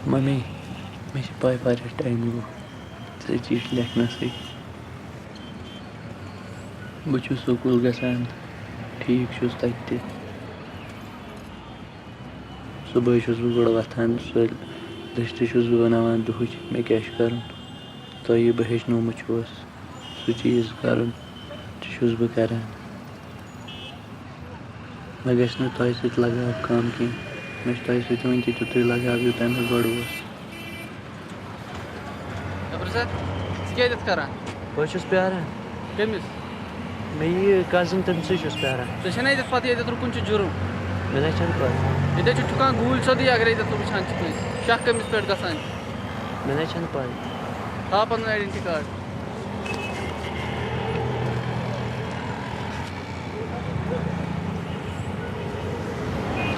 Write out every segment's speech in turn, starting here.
Mummy मे पाई वारिया time go से चिट्ठी लेखनस बहुत स्कूल गसान ठीक तत्ते सुबह बह गोड़ वथान लिस्ट बनावान दुहुच मे क्या कर तुम बह हेचनोमुत सह चीज़ कर बह कर मे गि तुह सत लगाव कम कह मे तुह सत वन तुत लगाव यूत मे गोड़ बस प्यारान कमिस मे यह कजन तम से प्यारान ऐ पे रुकन जुर्म मे ना पा ये ठुकान गूल सोदी अगर ये वुचान शक कमिस पे गसान मे ना पा हा पन आइडेंटिटी कार्ड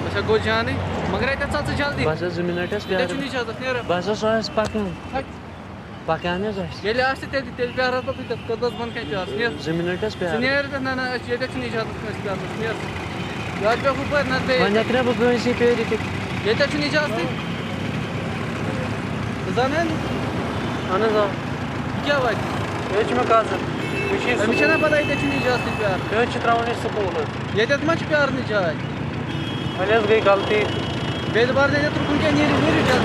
अच्छा गो जान मगर ये जल्दी बस 2 मिनट इजाजत नेर बस पकान पकान ये तेल प्यार बह कदस बन कह 2 मिनट प्यार नेर ना ना ये इजाजत प्यार नेर यह पे हुपर ना पे वन हेक बह कहीं पेर ये इजाजत जान अहन क्या वात ये मे कजन अमिस ना पता ये इजाजत प्यार ये त्रावन स्कूल ये मा प्यार जाय वह गई गलती बे बार रुकन क्या नीर जल्दी क्या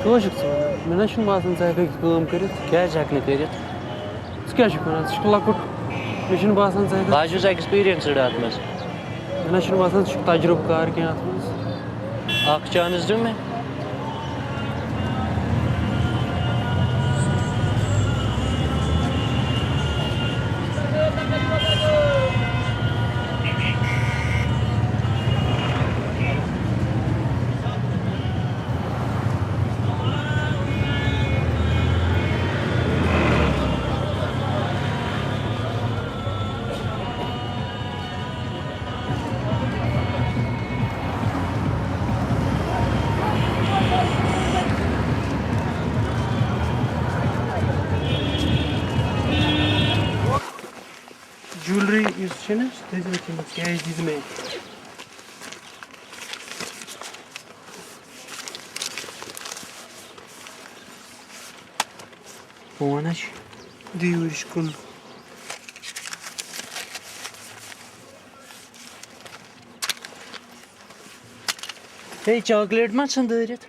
मे ना बासान ज कम कर क्या कर क्या लकुट मे बासान ज एक्सपीरियंसड अत मे ना बासान तजुर्बकार क्या चांस दो मे ज्वेलरी कैश दी मे वन दिव कुन हे चॉकलेट मा दरित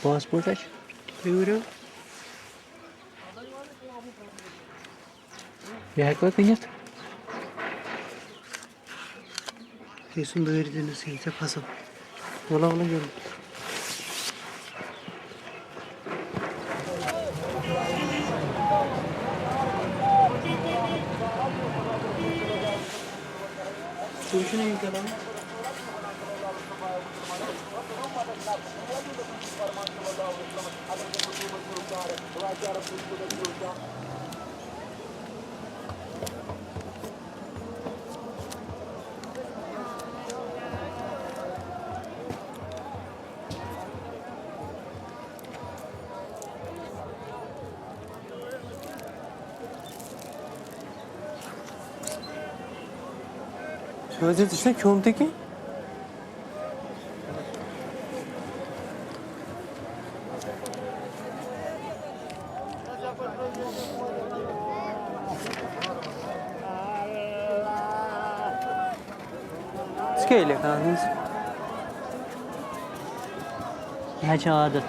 पासपोर्ट यह हेकवा कनित ये सुन दर दिन सी फसल वला वला जो कुछ नहीं करा Söyledi işte kömteki. Skeyle kaldınız. Ne adet.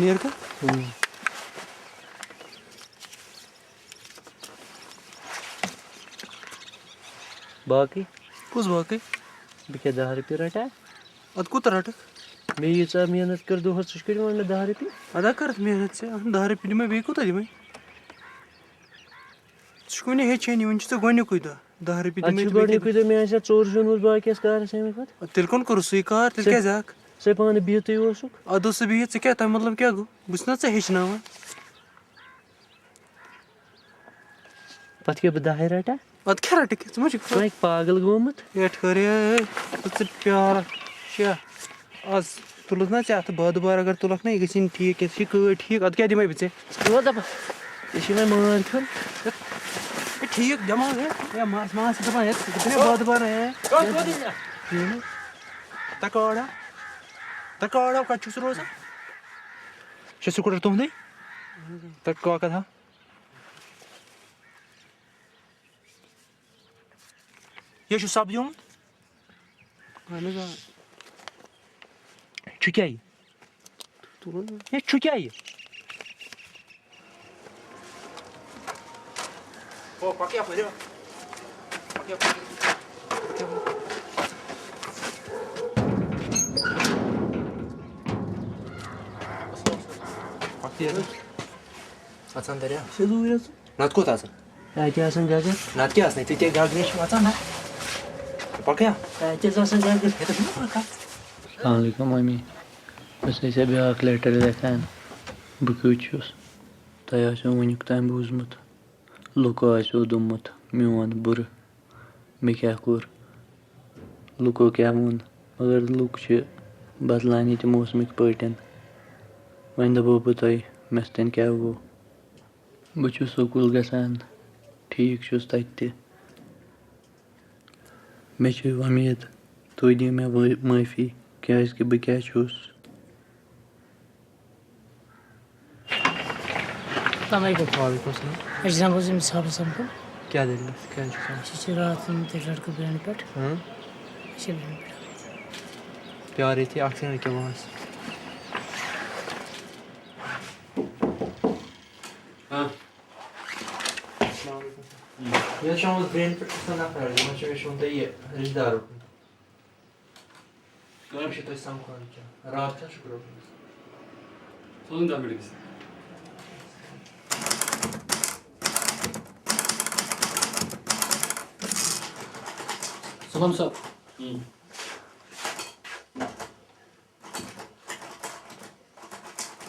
नेर का बाकी कुछ बाकी बह क्या 10 रुपये रटा अद कुत रट मे यीचा मेहनत कर दोहस छु कर मे 10 रुपये अदा कर मेहनत से 10 रुपये दिमे बे कुत दिमे छुने हेचेनी वन छ गोनुकुय द 10 रुपये दिमे अच्छु गोनुकुय द मे आसा चोर जुनus बाकिस कारस एमे पत तेल कौन करू सुई कार तेल क्या जाक से पान बिहतुय ओसुक अदो से बिहत से क्या था मतलब क्या गो बुझना से हेचनावा पत के 10 रटा अद क्या रट के समझ तू एक पागल गोमत ये ठहरे तो प्यार क्या आज तुलस ना चाहत बाद बार अगर तुलक ना गसिन ठीक है ठीक अद क्या दिमे बिचे वो दबा इसी में मार खन ठीक जमा है या मास मास दबा है कितने बाद बार है तकोड़ा का चुस रोजा शसु को तुम दे तक का था ये शो सब यूं आने चुकाई ये चुकाई ओ पाके आप ले पाके Atsan der ya. से दूर Nat ko atsan. आते आसन गागर Nat ki asne te gagresh atsan na. Pakya. आते आसन गागर Eta shunu pakya. अस्सलाम वालेकुम मम्मी बस ऐसे ब्याक लेटर लेखान बह कस तह वनुक तान बूजमुत लुको आसो दुमुत मोन बुर मे क्या कोर लुको क्या वोन मगर लुक बदलान ये मौसमिक पटन वन दपो बह तह मे सतन क्या गो बह स्कूल गसान ठीक तत्ति मे उम्मीद तुम दी मे माफी क्या बह क्या एग्जाम मिसाल समको क्या दिल क्या रात लड़के ब्रेन पे प्यार थी अक्सर के वहाँ ये शाम ब्रेन पे ना कर ये शाम तो ये रिश्तेदारों कौन सी तो शाम को रात का शुक्र Solun da biliriz. Salam sab.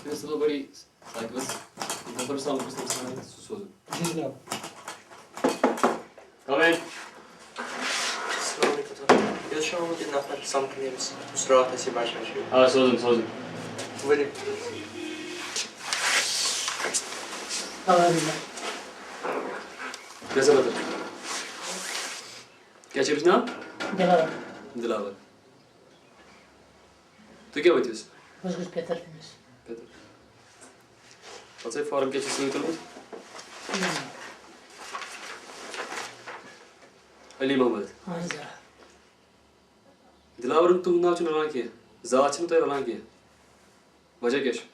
Biraz da böyle saygısız. Bunları sağlık üstüne sana susuzum. Jizna. Come in. ये शाम को दिन नफर समझने में उस रात ऐसे बात शुरू Aa sözüm. वही Alhamdulillah. Ne zamandır? क्या चाहिए ना? Dilara. दिलावर. तू क्या बची उससे? बस कुछ बेहतर फिनिश. Peter. Pats फॉर्म क्या चीज़ निकल गई? अली मोहम्मद. हाँ जी. दिलावर तुम ना चुन रहा किया. ज़ात चुन तो रहा किया. वजह क्या है?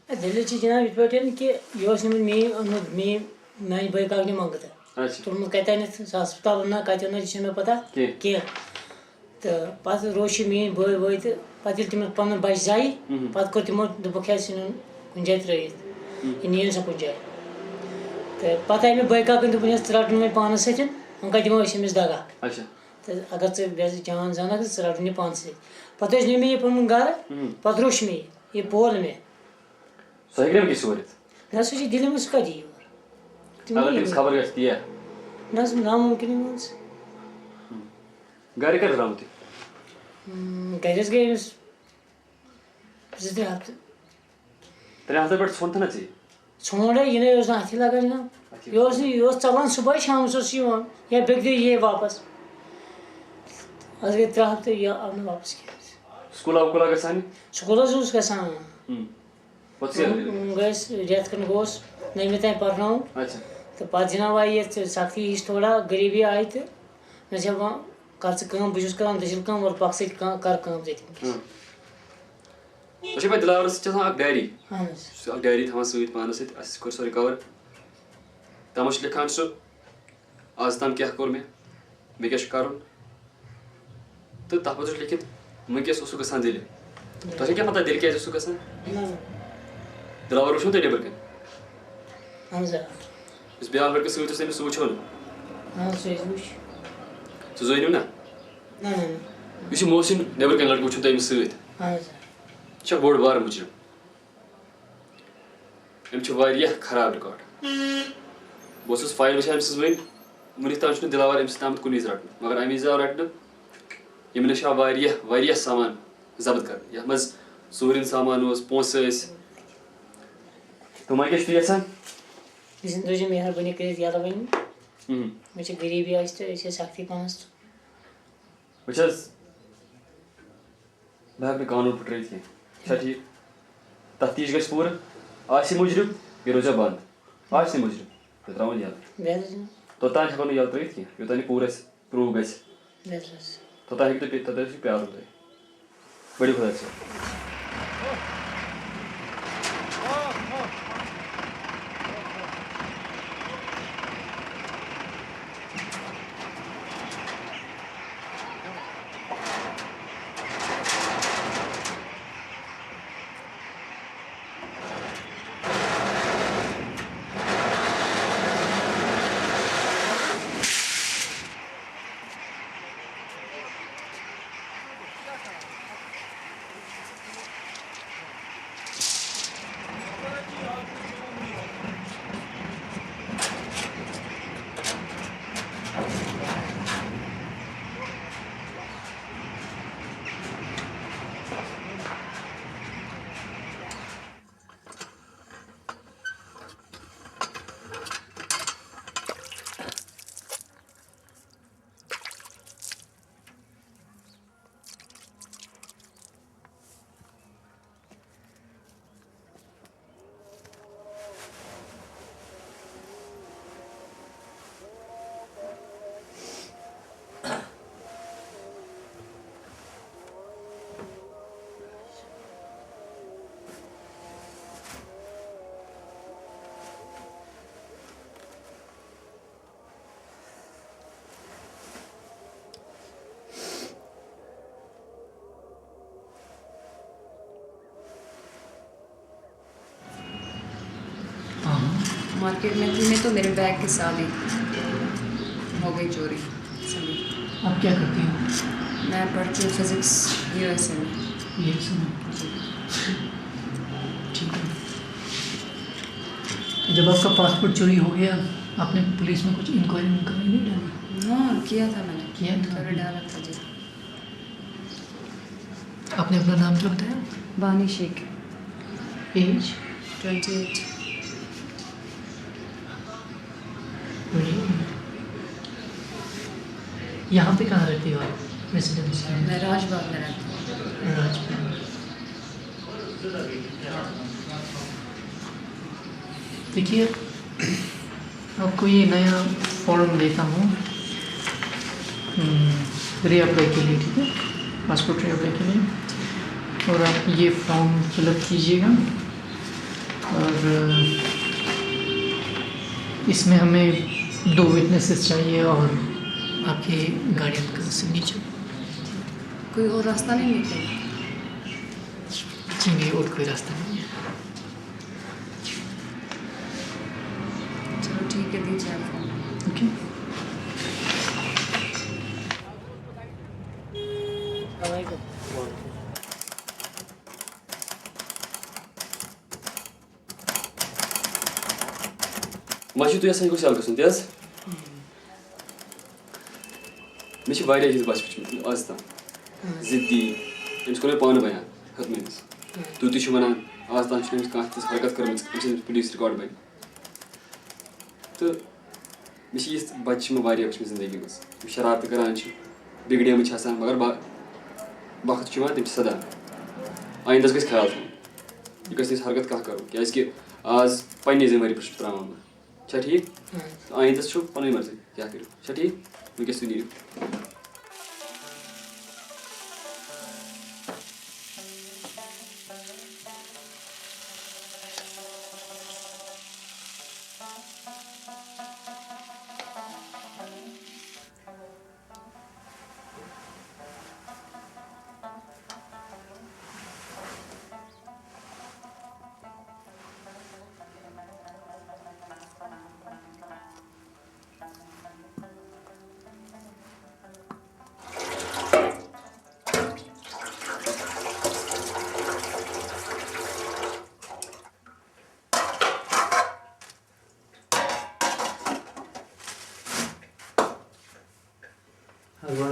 दिल्ली चीज़ ना इतना कि योश ने मैं नहीं भाई कागनी मांगता है. अच्छा. तो मुझे कहता है ना अस्पताल ना कहते ना जिसमें पता क्या तो पास रोशी में भाई तो पातिल तुम्हें पन्ना बाइस जाई पात को तुम्हें दुबख्या सिन कुंजात रही इंडियन से कुंजाय तो पता है मैं भाई का किंतु पुण्य स्त्राट में पान से थे उनका दिमाग इसी में दागा अच्छा. तो अगर से वैसे जान जाना कि स्त्राट में पान से पता है नहीं मैं ये पन्ना गार पत्रोश में ये पोल में सही क्या किस वक्त? ना सोची दिल में उसका जी अगर किस खबर करती है? ना नामुमकिन है मुझसे गाड़ी का ड्रामा थी. गैरेज गए जितने हफ्ते तेरे हाथ पर सोन था ना चाहिए. छोड़े ये नहीं उसने हाथी लगा ना योस चलान सुबह शाम सोच या बिक दे ये वापस आज के 3 हफ्ते या आपने वापस किया स्कूल आपको लगा सानी? स्कूल से उसका सान What's your? गए रेत कर गोस नहीं मैं तय पढ़ रहा हूँ अच्छा. तो 5 दिन आई ये सख्ती इस थोड़ा गरीबी आई तो मैं जब कर से काम बुझुस काम दशल काम और पाक से कर काम देती तो पे दिलावरस डायरी हाँ डायरी थवान सत पानस कोर सो रिकवर तमस लिखान सो आज तम क्या कोर मे क्या कर तो तथ पे लिखित वनकस गसान दिल तुम क्या पता दिल क्या गसान दिलावर वो तुम नबर कन हाँ ब्या लड़के सह वो हाँ सह जोनू ना ना इस मोहसिन नबर कन लड़के वो तमिस सह बोड़ बार मुजरम अम खराब रिकॉर्ड बहुत फाइल वुचान अम्स वन वन तान दिलावर अम्स तामत कुन रटन मगर अमी आव रटन यम नश आव सामान जब्त कर ये मज सूरन सामान पोस तो वह क्या यहां तुझे मेहरबानी कर यला वन मुझे गरीबी आज तो ऐसे सख्ती पानस वह मैं कानून पटरित कह ठीक तफ्तीश गई पूर आज मुजरम यह रोजा बंद आज मुजरम तो त्रा यल तोतान हेको यल त्रित कह योतान पूर प्रूव गि तोतान हे प्यार तुम बड़ी खुदा से मार्केट में थी मैं तो मेरे बैग के साथ ही हो गई चोरी सभी। आप क्या करती हैं? मैं पढ़ती हूँ फिज़िक्स यूएसए में। ये सुनो ठीक है। जब आपका पासपोर्ट चोरी हो गया आपने पुलिस में कुछ इंक्वायरी नहीं डाली? हाँ किया था मैंने। किया था? थोड़ा डाला था जी। आपने अपना नाम क्या बताया? बानी शेख। एज? 28। यहाँ पे कहाँ रहती हो आप? रेसिडेंस? मैं राजबाग में रहती हूँ। राजबाग। देखिए आपको ये नया फॉर्म देता हूँ रीअप्लाई के लिए, ठीक है? पासपोर्ट रीअप्लाई के लिए। और आप ये फॉर्म फिलअप कीजिएगा और इसमें हमें 2 विटनेसेस चाहिए और आपके गार्डियन का सिग्नेचर। कोई और रास्ता नहीं निकलेगा? जी नहीं, और कोई रास्ता नहीं है। चलो ठीक है, दीजिए आप फॉर्म। ओके। माशी तुम यह गुल गसन तेज मे चीज बच आज तम जिद्दी अम्स कोर पान बयान हतमिस तुम वन आज तम कह हरकत कर पुलिस रिकॉर्ड बन तो मे बच्चे वह जिंदगी मज शरारत करान बिगड़ेम मगर वक्त तम सदा आइंदस गि ख्याल थो यह हरकत कह करो क्या आज पन्ने जिम्मेदारी पे त्रावान अच्छा ठीक आइंदस पन मर्जी क्या करो ठीक वनकस नीव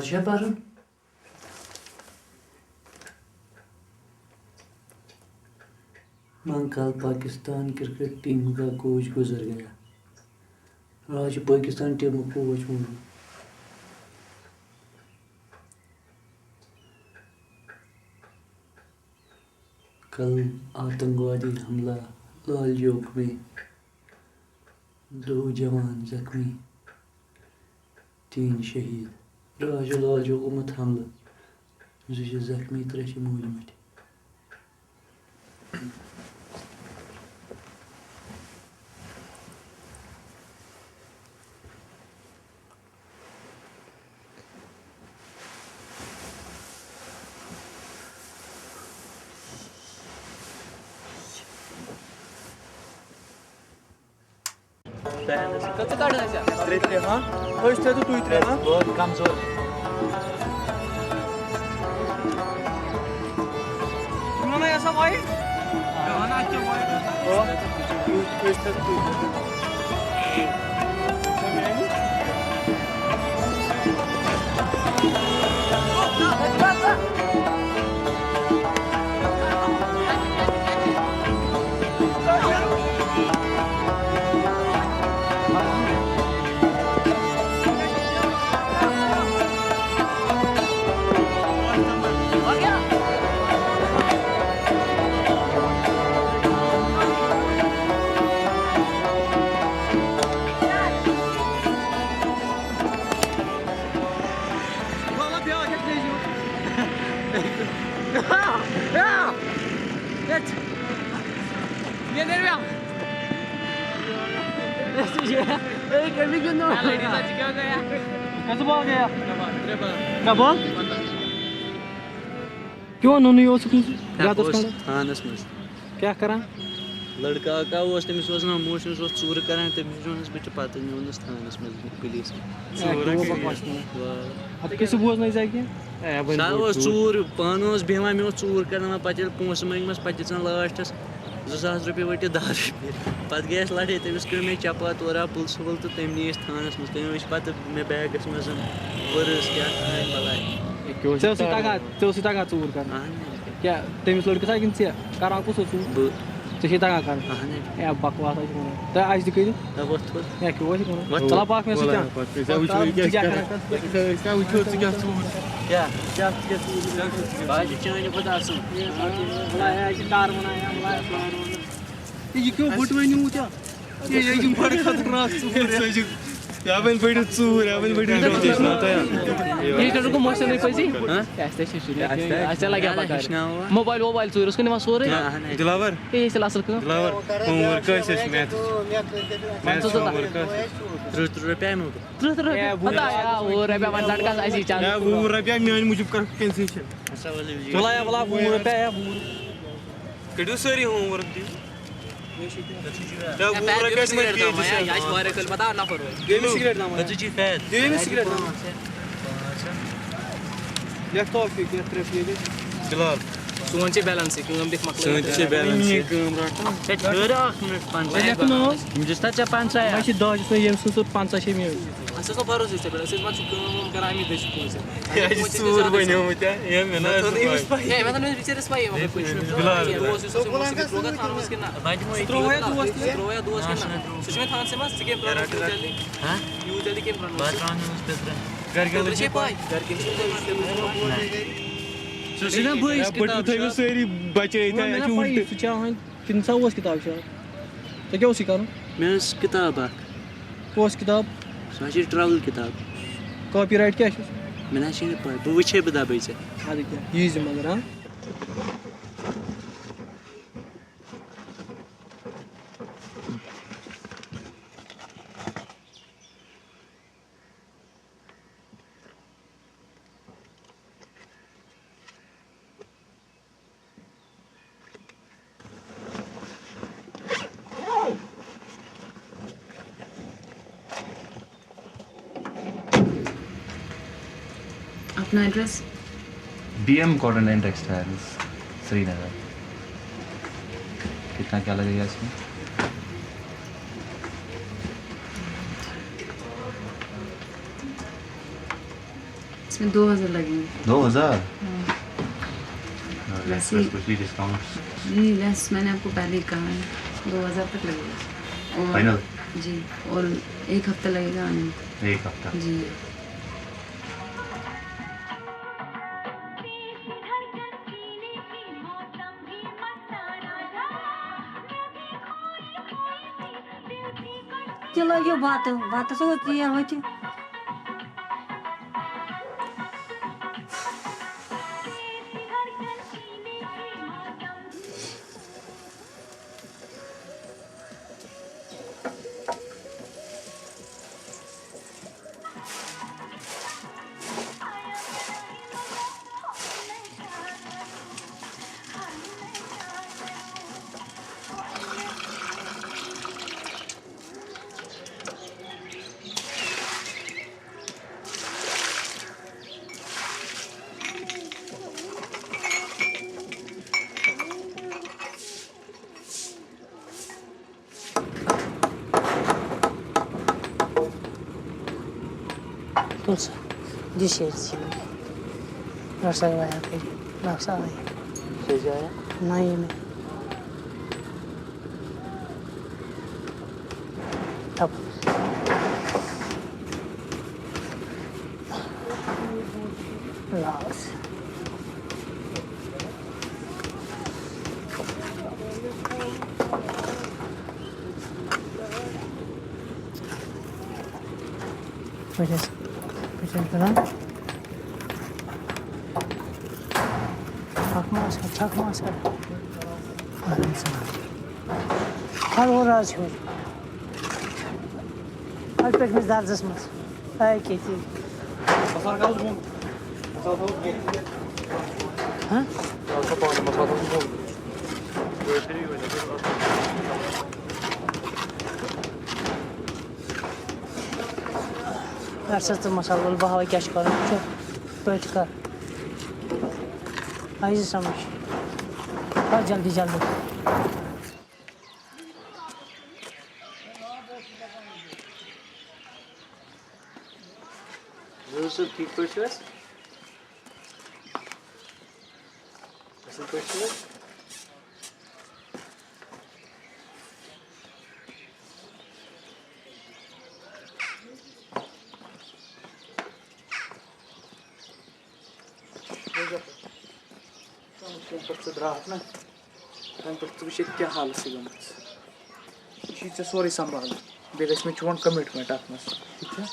आज पर कल पाकिस्तान क्रिकेट टीम का कोच गुजर गया। आज पाकिस्तान टीम को कोच हूँ। कल आतंकवादी हमला लाल चौक में 2 जवान जख्मी 3 शहीद। राज लाल चौक मत हमला 2 जख्मी 3 मूलमट। कसं काढायचं 3 हां फर्स्ट है तो 2 3 हां बहुत कमजोर। तुम्हाला नाही असं वाईट गव्हाणाचे वाईट फर्स्ट है तो 2 ये nervia. कभी क्यों ना क्या गया कैसे बॉल गया क्या बॉल क्यों उन्होंने यो स्कूल थानस में क्या करा लड़का का तमिस मोशन चूर कर तमिस बह पत नुनस थानस में पुलिस किस बोझ जाए चूर पान बेहान मे चूर कर पे पोस मंगमस पे दिन लास्टस 2000 रुपये वटे 10 रुपये पे गई लड़ाई तमिस कर मे चपा तोरा पुलिस वोल तो तम नी थानस मज तम वो पे मे बैगस मज पर्स क्या बलाय तगा चूर कर क्या तमिस लड़कस आगे करा कुछ चूर चे तगा कर ए बकवास तो आज दिख या क्यों चला पाक में चाने पता ये क्यों बट वनु क्या ये बड़ खतरनाक या बन बड़ चूर या बन बड़ ये तो को मोशन नहीं पैसी ऐसे ऐसे लगा पका मोबाइल चूर उसको निवा सोरे दिलावर ये चला असल को दिलावर होमवर्क कैसे मैथ होमवर्क 30 रुपये में 30 रुपये पता है वो रुपया वन लड़का ऐसी चांस या वो रुपया मेन मुझे कर कंसेशन चला या वाला वो रुपया या कड़ू सारी होमवर्क दी या वो रुपया में आज बारे कल बता ना पर ये में सिगरेट ना जी फैट ये में सिगरेट ना या टॉफी के ट्रिप ये दिलावर सोन से बैलेंस क्यों हम देख मकल सोन से बैलेंस मिनट 5 मिनट जिस तक 5 मैं छी दाज से ये सो 5 छे में असं तो भरोसा से बड़ा से मत काम करा आम्ही देश को या सूर बन्यो होता ये मेना ए मैं तो विचार स्पाई है रोज से रोगा था मस के ना रोया दोस्त के ना सुषमा थान से मस के प्लान जल्दी हां यू जल्दी के प्लान बात रान पे घर के पाई घर के सुना भाई इस बट उठाई सारी बचे था या उल्टे सुचा है किनसा वो किताब छ तो क्या उसी करो मैं किताब वो किताब साची ट्रैवल किताब कॉपीराइट क्या छ मैंने छी पे वो छे बता भाई से आदि क्या ये मगर हां अपना address BM cotton and textiles Srinagar. कितना क्या लगेगा इसमें? इसमें 2000 लगेंगे। 2000? वैसे कुछ भी डिस्काउंट? नहीं, लेस मैंने आपको पहले ही कहा है, 2000 तक लगेगा। और फाइनल? जी, और 1 हफ्ता लगेगा आने में। 1 हफ्ता? जी। चलो ये बात सोचती है मुझे। Tulsa, dişerisi. Nasıl var ya peki? Nasıl var ya? Sejaya? नहीं में अब Laos Pecah kanan çakma asker Aram sana Hal o razı olur Hal pekimiz darzısmaz Ay keti Masal kaldı mı? Masal kaldı mı? Ha? Masal kaldı mı? Masal kaldı mı? Versatı masallı bahava geç kalın çok böyle kal Ayı samış Hal jaldi jaldi Nasıl ठीक पड़छस? Nasıl पड़छस? ना क्या हाल से गमत सोरे संभाल bags में चोन commitment अत ठीक है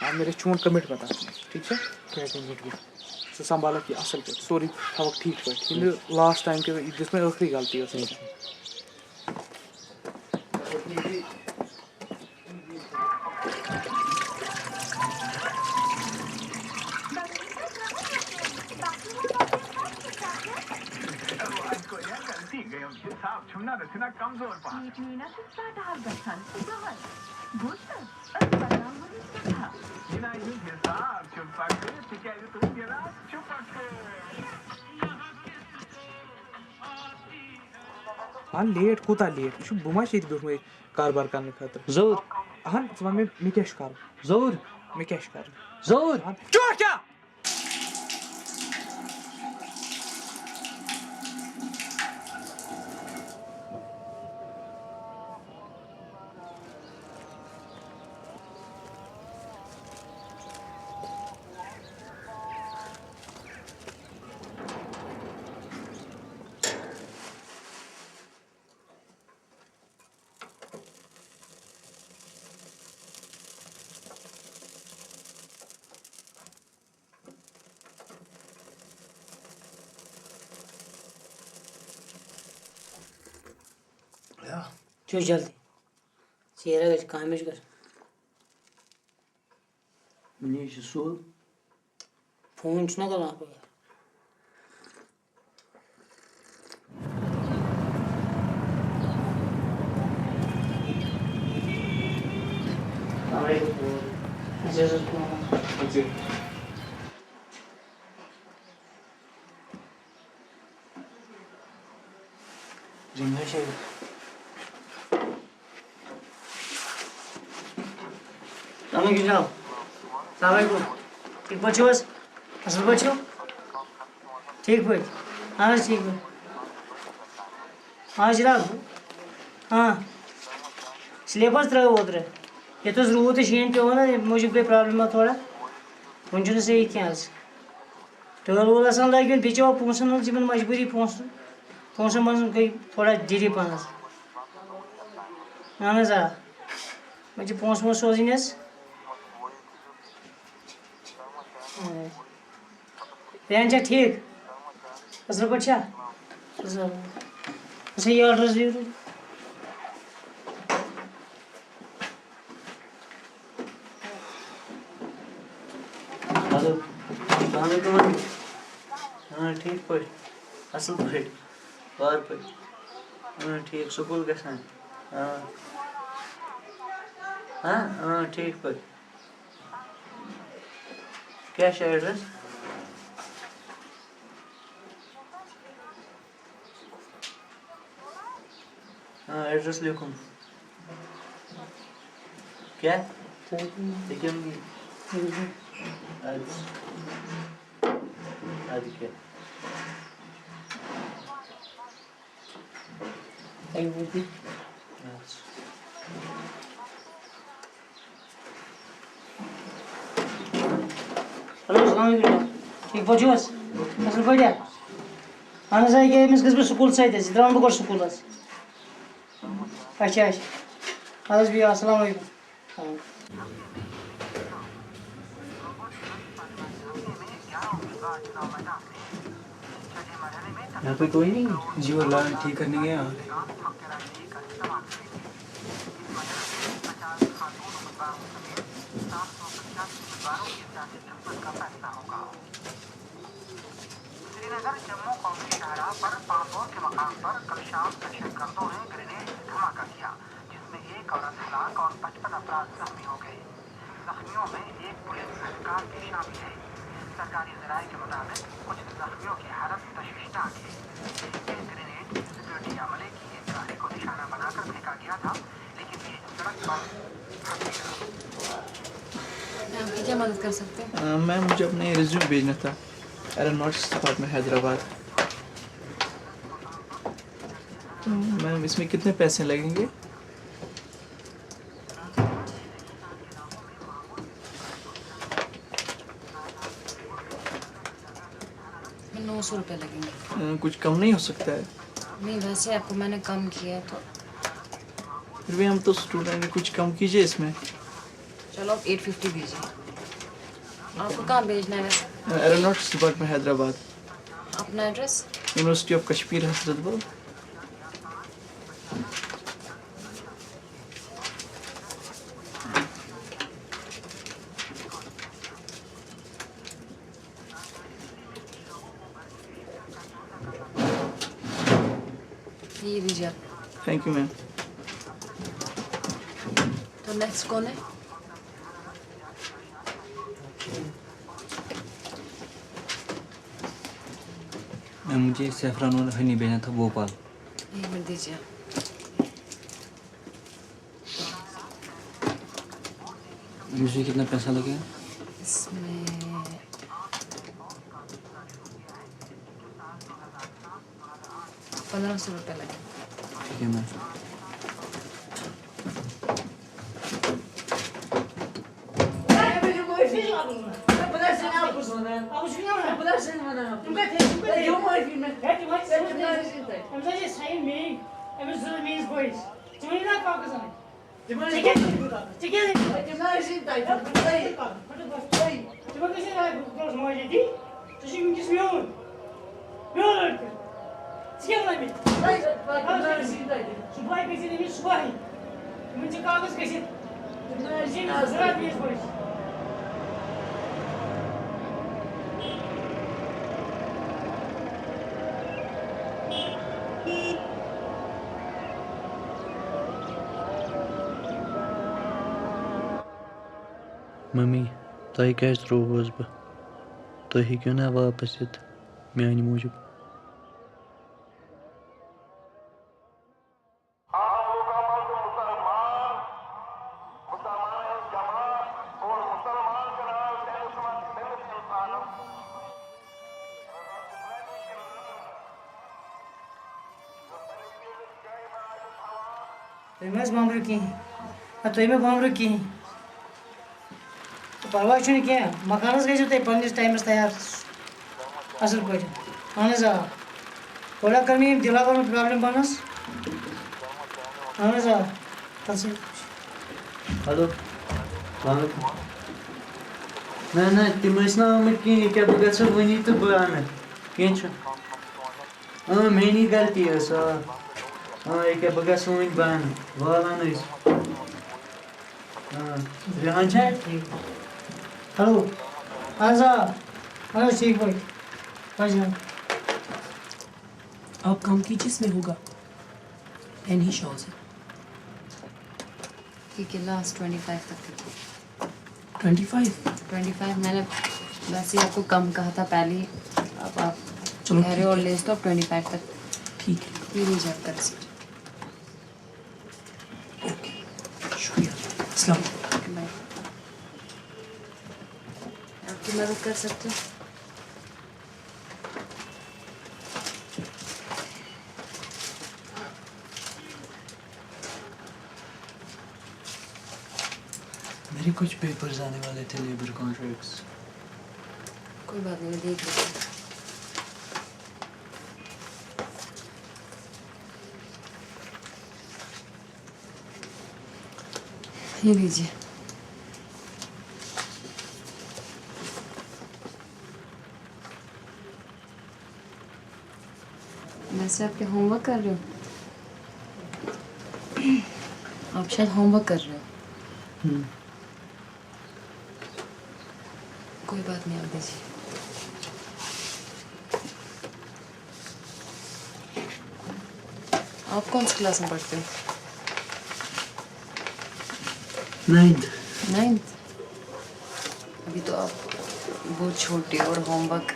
हाँ मेरे चोन कमिटमेंट अत ठीक है क्या कमिटमेंट सह संभाल कि असल पे सोरी थवक ठीक पे लास्ट टाइम के जिसमें आखिरी गलती हाँ लेट कोता लेट बुमा पे कारबार करने खातर जोर हाँ वन मे क्या कर जोर मे क्या कर जोर चोट क्या Çok jaldi Siyara geç kahmiş कर Ne işi sol? फोन छना कर वहाँ पे Ringa şey. Tamam güzel. Assalamualaikum. İlk başımız असल पे ठीक पे हाँ ठीक पे हाँ जनाब हाँ स्लीपर्स त्रो ओतर ये रूद तो शीन पे मूजूब गई प्रॉब्लम थोड़ा वन सही क्या टोल वोल आसान लगे बेचो पोसन मजबूरी पोसन मन गई थोड़ा डिले पहन अहन आ मे पोस वोस सोजन पैन ठीक असल पे ये एड्रेस दियो हेलो अस्सलाम हाँ ठीक पे असल पे वार पे हाँ ठीक स्कूल गसान हाँ हाँ हाँ ठीक पे क्या एड्रेस हाँ एड्रेस लिखूँ क्या देखिए आज क्या हेलो अस्सलाम ठीक पे असल पे अहन ये गस बह स्कूल सत द्रा बह स्कूल अच्छा अच्छा अद बिह अस्सलाम वालेकुम यहाँ पे कोई नहीं जी वो लाइन ठीक करने गया श्रीनगर जम्मू कौमी शाहराह पर पांपोर के मकाम पर कल शाम दहशतगर्दों ने ग्रेनेड धमाका किया जिसमें एक औरत हलाक और 55 अफराद जख्मी हो गए। जख्मियों में एक पुलिस एहलकार भी शामिल है। सरकारी ज़राए के मुताबिक कुछ जख्मियों की हालत तशवीशनाक है। ये ग्रेनेड सिक्योरिटी अमले की एक गाड़ी को निशाना बनाकर फेंका गया था, लेकिन ये सड़क पर फंस गया। आपकी क्या मदद कर सकते हैं? मैम मुझे अपने रिज्यूम भेजना था एरोनॉटिक्स डिपार्टमेंट हैदराबाद। मैम इसमें कितने पैसे लगेंगे? में 900 रुपये लगेंगे। कुछ कम नहीं हो सकता है? नहीं वैसे आपको मैंने कम किया है तो फिर भी हम तो स्टूडेंट हैं, कुछ कम कीजिए इसमें। चलो आप 850 दीजिए। आपको कहाँ भेजना है वैसे? Aeronautics department Hyderabad. अपना address? University of Kashmir Hazratbal. ये दीजिए आप। Thank you ma'am. तो नेक्स्ट कौन है? मुझे सैफरान और हनी भेजना था भोपाल। एक मिनट दीजिए। मुझे कितना पैसा लगेगा? इसमें 1500 रुपये लगे। ठीक है मैम। मम्मी तुम क्या त्रोवस बह तुम हेक्यो ना वापस यत मानी मूजूब तुम बामर कहें तुम बामर कहें तो परवाह कह मकान गो तुम पन्नस टाइमस तैयार असल पे अहन आ थोड़ा कर दिलावर प्रॉब्लम बनस अहन आ हेलो ना तम आमत कहें क्या बह गो वनी तो बह अन कह मेरी गलती क्या बह गो वन बह अन वालान रिहान हेलो अहन ठीक पे आप काम कीजिए, इसमें होगा एंड ही शोज ठीक है लास्ट 25 तक 25। मैंने वैसे ही आपको कम कहा था पहले ही। अब आप चलो कह रहे हो और ले तो 25 तक ठीक है, ये लीजिए आपका रिसीट। शुक्रिया, अस्सलाम। बाय। आपकी मदद कर सकते हो? मेरे कुछ पेपर्स आने वाले थे लेबर कॉन्ट्रैक्ट्स। कोई बात नहीं, मैं देख लेती हूँ। ये लीजिए। वैसे आप क्या होमवर्क कर रहे हो? आप शायद होमवर्क कर रहे हो। कोई बात नहीं, आप दीजिए। आप कौन सी क्लास में पढ़ते हो? 9th। अभी तो आप बहुत छोटे और होमवर्क।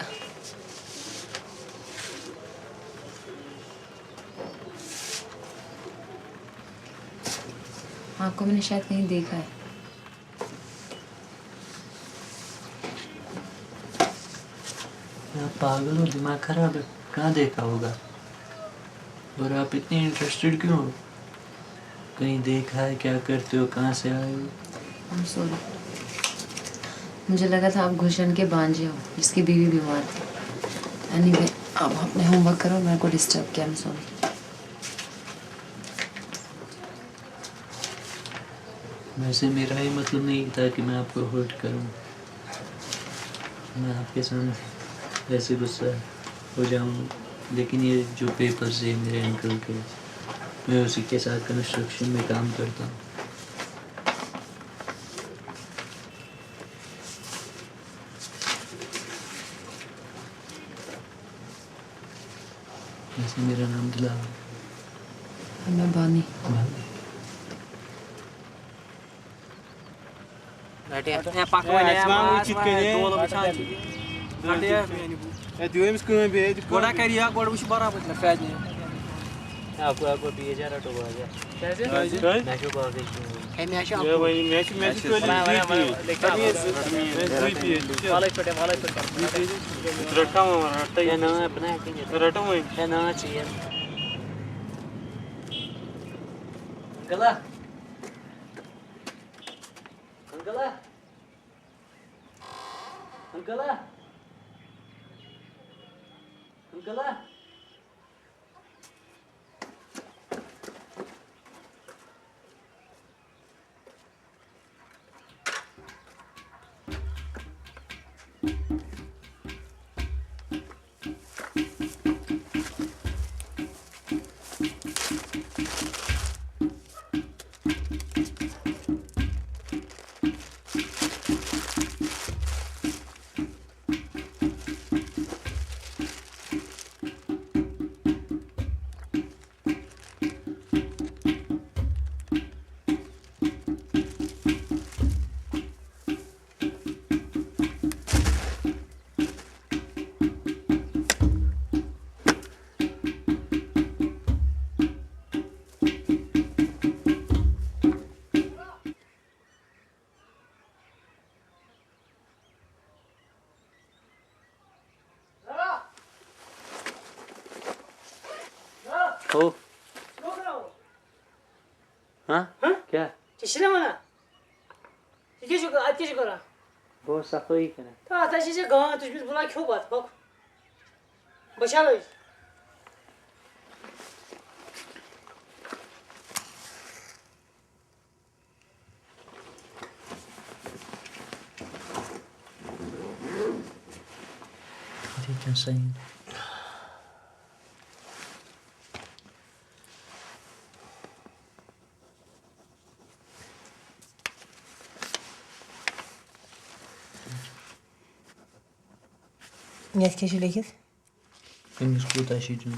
आपको मैंने शायद कहीं देखा है। आप पागल हो, दिमाग खराब है, कहाँ देखा होगा? और आप इतने इंटरेस्टेड क्यों हो? कहीं देखा है? क्या करते हो? कहाँ से आए हो? I'm sorry। मुझे लगा था आप गुलशन के भांजे हो जिसकी बीवी बीमार थी। एनीवे, आप अपने होमवर्क करो, मेरे को डिस्टर्ब किया, I'm sorry। वैसे मेरा ही मतलब नहीं था कि मैं आपको हर्ट करूं। मैं आपके सामने वैसे गुस्सा हो जाऊं, लेकिन ये जो पेपर्स है मेरे अंकल के, मैं उसी के साथ कंस्ट्रक्शन में काम करता हूँ। वैसे मेरा नाम दिलावर। मैं बानी। गोड़ा करिया गोड़ उस बराबर ना फैज नहीं आपको बीजा रटो बाजा कैसे मैचो बाजा है मैच ये वही मैच को लेकिन वाले छोटे रटा रटा ये ना अपना रटा मैं ये ना चाहिए अंकला अंकला अंकला अंकला हाँ क्या किसने मना ये जो आती जो करा बहुत सफाई करना तो आता चीज़ गाँव तुझ में बुला क्यों बात बाप बचा लो देखिए सही Нет, कैसे लिखित अमिस कोताह छ दिउन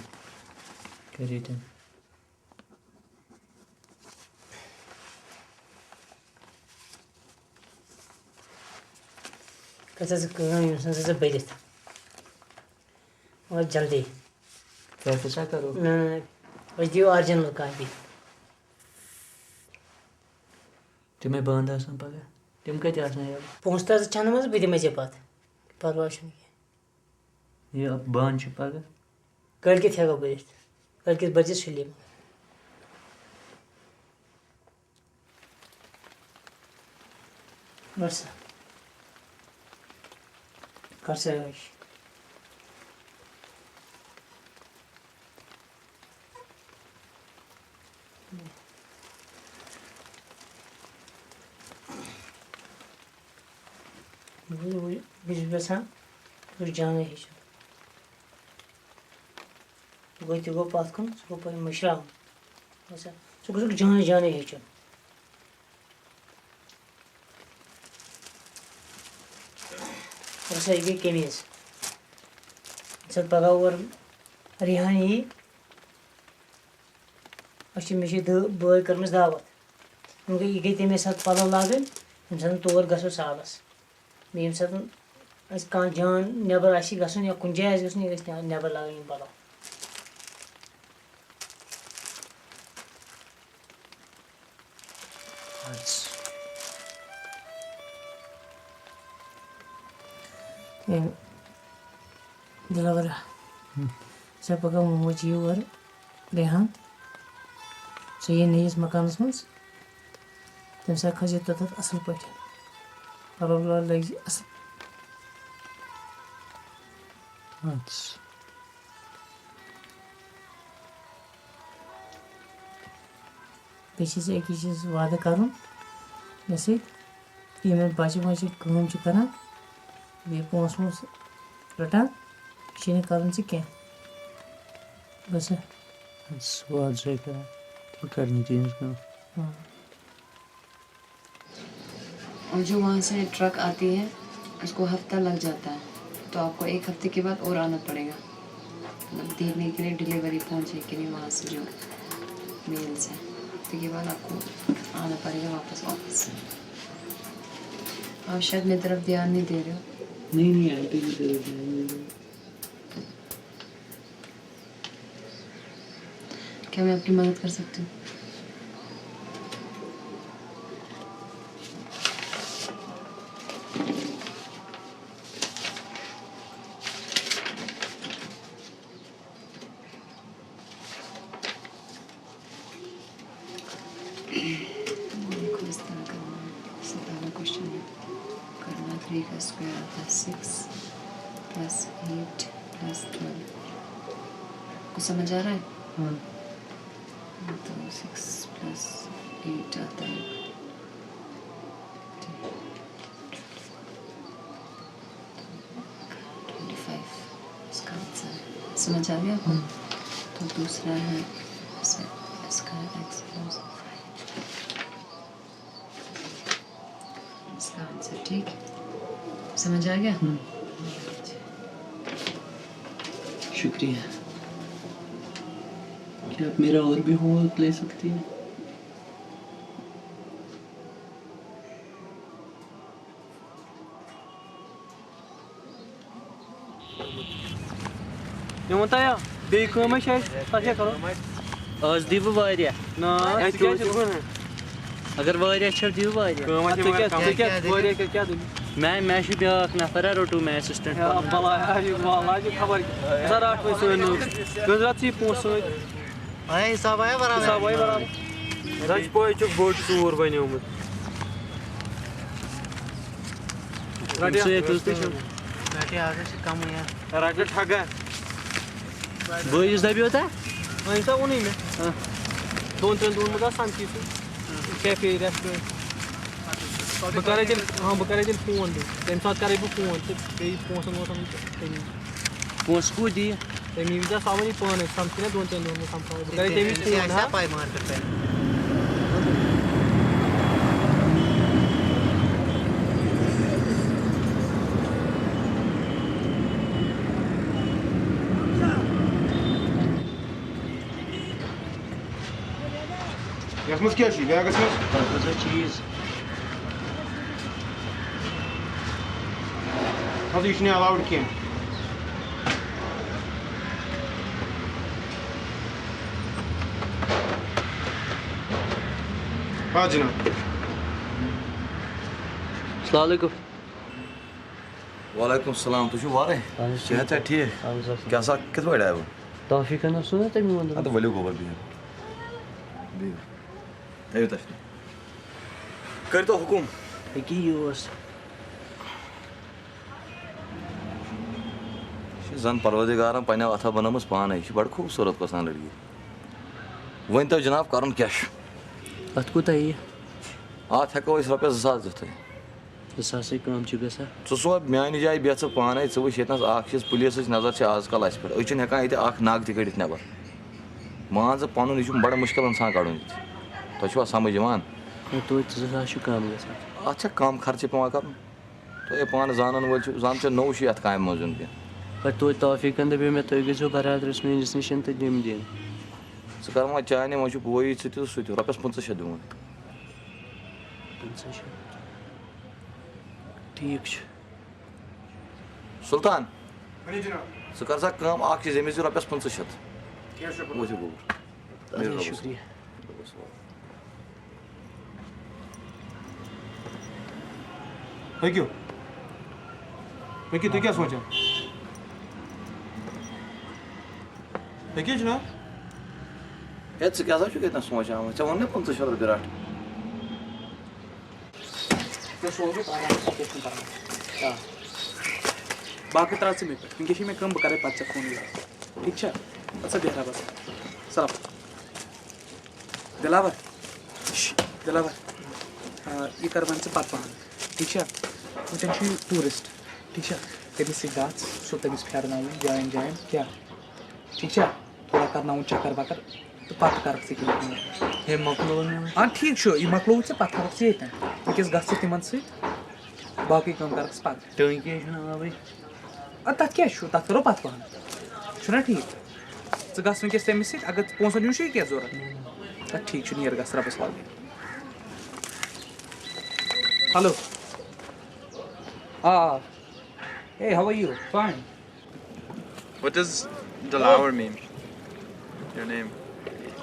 करिए तम कैसे काम ये बैठे और जल्दी क्या करो ना दियो ओरिजिनल कॉपी तुम्हें बंद आसान पगह तुम कत आसान यार पहुँचता चंद मज बह दिमे पत परवाह ये बंद पगह कल हेको बरित कल बजे सुली वर्षा कर से बसान जाने गो तो गो पत कन सह गो मशरा सह गो जाने जाने हेचन ये गई कमीज सब पगह और रिहान यी मे बॉय कर्म दावत ये गई तमें साथ पलो लागन ये सात तौर गो सालस ये सात कह जान नबर आ गन या कुछ जाए गई नबर लागन पलो दिलावर सब पगह मोच और रेहान सह ये नयस मकानस मज तम सा खज तथ असल पे पलो लग असल बेस एक चीज वादा कर मे ये बच्चे बच्चे कम कर बे पोस वोस रटान यह कर बस स्वाद से करनी चाहिए और जो वहाँ से ट्रक आती है उसको हफ्ता लग जाता है तो आपको एक हफ्ते के बाद और आना पड़ेगा मतलब देखने के लिए डिलीवरी पहुँचे कि नहीं वहाँ से जो मेल से हफ्ते के बाद आपको आना पड़ेगा वापस ऑफिस। आप शायद मेरी तरफ ध्यान नहीं दे रहे हो। नहीं आंटी की तरफ ध्यान क्या मैं आपकी मदद कर सकती हूँ? स्क्वायर आता है 6 + 8 + 12 कुछ समझ आ रहा है? हाँ तो 6 + 8 आता है 25 इसका आंसर है। समझ आ गया आपको? तो दूसरा है इसका x + 5 इसका आंसर ठीक है। समझ आ गया? शुक्रिया। क्या आप मेरा और भी होमवर्क ले सकती हैं? ये बताया बे कम है क्या करो आज दी वारिया ना अगर वारिया छ दी वारिया क्या मैं ब्याक नफर रोटू मैं असिस्टेंट खबर सर 8 बजे पोस हिसाब आया बराबर रच पोइचु बोट चूर बन्योमुत रट ठगा Boyuz da bir oda? वहीं उन्हीं में 2-3 दूर में शांति से कैफे रेस्टोरेंट बह करे तेल फोन तम सात करे बह फोन तो पोसन वोसन Pons kudi. तमी विजा सावन पान समझे 2-3 दूर में समझा बह करे तमी phone Yas mos kieši, vėgas mos? Fazla cheese. Az is ne allowed kim. हाँ जनाब। अस्सलाम वालेकुम। वालेकुम सलाम तुझे वारे सेहत है ठीक क्या सा कित बड़ा है वो तौफीक ना सुना तमी वंद तो वलियो गोबर भी है तश कर तो हुकुम की योस जन परवदिगारन पने अथा बनमस पान है बड़ खूबसूरत कसान लड़की वन तो जनाब करन क्या अत कोता है आत हेको इस रुपये 2000 दिते सासे काम छु गसा सो मान जाय बेच पाने च वुच यतन चीज पुलिस नजर आजकल अस पे अन हेकान ये नाग तक कड़ित नबर मान ज पन यह बड़ा मुश्किल इंसान कड़न तुम समझ यहान तो काम गसा अत कम खर्च पे कर तो पान जानन वो जान नौ ये काम मज पर तो तौफीकन दे मे तुम गो बरादरस मेस नश तो दिम दिन सह कर चाने वो बोई सह रुपये 500 दिवन ठीक सुल्तान सह कर कम अमिस रुपये 500 वो शुक्रिया Peki tu क्या सोचा Peki जनाब क्या क्या सोचा ऐ वो 500 रुपये रट बाकी तरह से वनकस मे कम बह कर पे फोन ठीक है अच्छा बेहरा बस सलाम दिलावर दिलावर यह कर वन पे पान ठीक है वचन टूरिस्ट ठीक है तमिस सो तमिस फेरन जान जान क्या ठीक है थोड़ा करना चक्कर वक्कर तो पे कर हाँ ठीक यह मकलो पे कर वनकस ग तिम बाकी कम कर टंकी तथ क्या तथ करो पे पहन छुना ठीक ग वनकस तमिस अगर पोसन यूँ क्या जरूरत तथ ठीक नीर ग रबस वाल hello hey how are you fine what does Delaware mean your name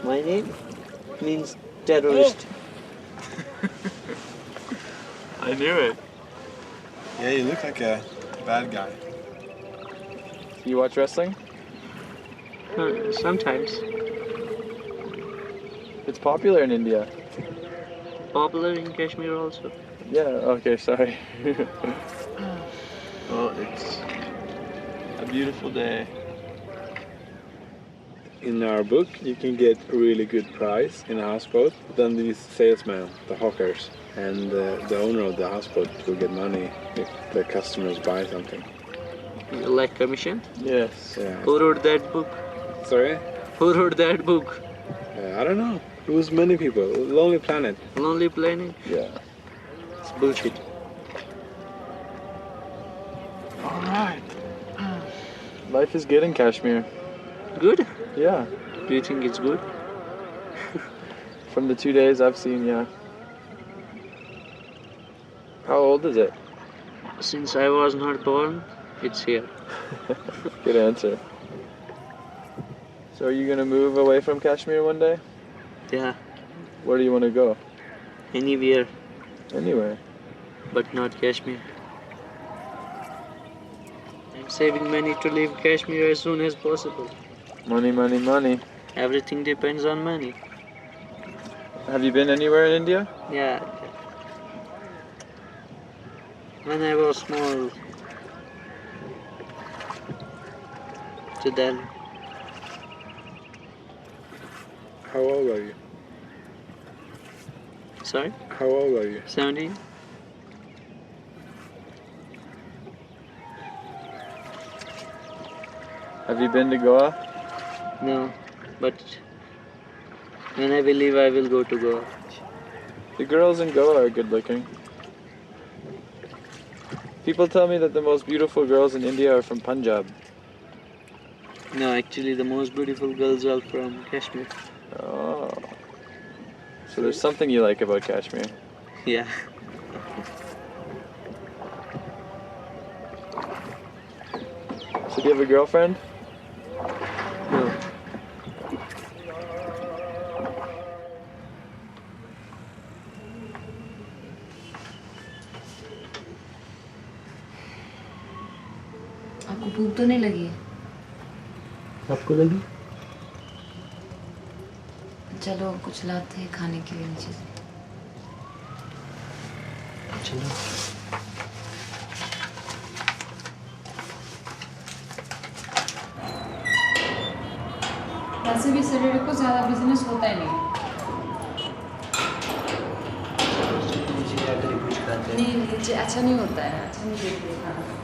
my name means terrorist I knew it yeah you look like a bad guy you watch wrestling sometimes it's popular in India popular in Kashmir also yeah okay sorry well it's a beautiful day in our book you can get a really good price in a houseboat then these salesmen the hawkers and the owner of the houseboat will get money if the customers buy something you like commission yes yeah who wrote that book sorry who wrote that book I don't know it was many people Lonely Planet yeah it's bullshit all right life is good in Kashmir good yeah do you think it's good from the 2 days I've seen yeah how old is it since I was not born it's here good answer so are you gonna move away from Kashmir one day yeah where do you want to go anywhere but not Kashmir I'm saving money to leave Kashmir as soon as possible money everything depends on money Have you been anywhere in India? Yeah. When I was small, to Delhi. How old are you? Sorry? How old are you? 17. Have you been to Goa? No, but when I will leave, I will go to Goa. The girls in Goa are good looking. People tell me that the most beautiful girls in India are from Punjab. No, actually, the most beautiful girls are from Kashmir. Oh. So there's something you like about Kashmir. Yeah. So do you have a girlfriend? No. आपको भूख तो नहीं लगी है? आपको लगी? चलो कुछ लाते हैं खाने के लिए नीचे से। चलो। वैसे भी सैटरडे को ज़्यादा बिजनेस होता ही नहीं। नहीं नीचे अच्छा नहीं होता है, अच्छा नहीं देखते खाना।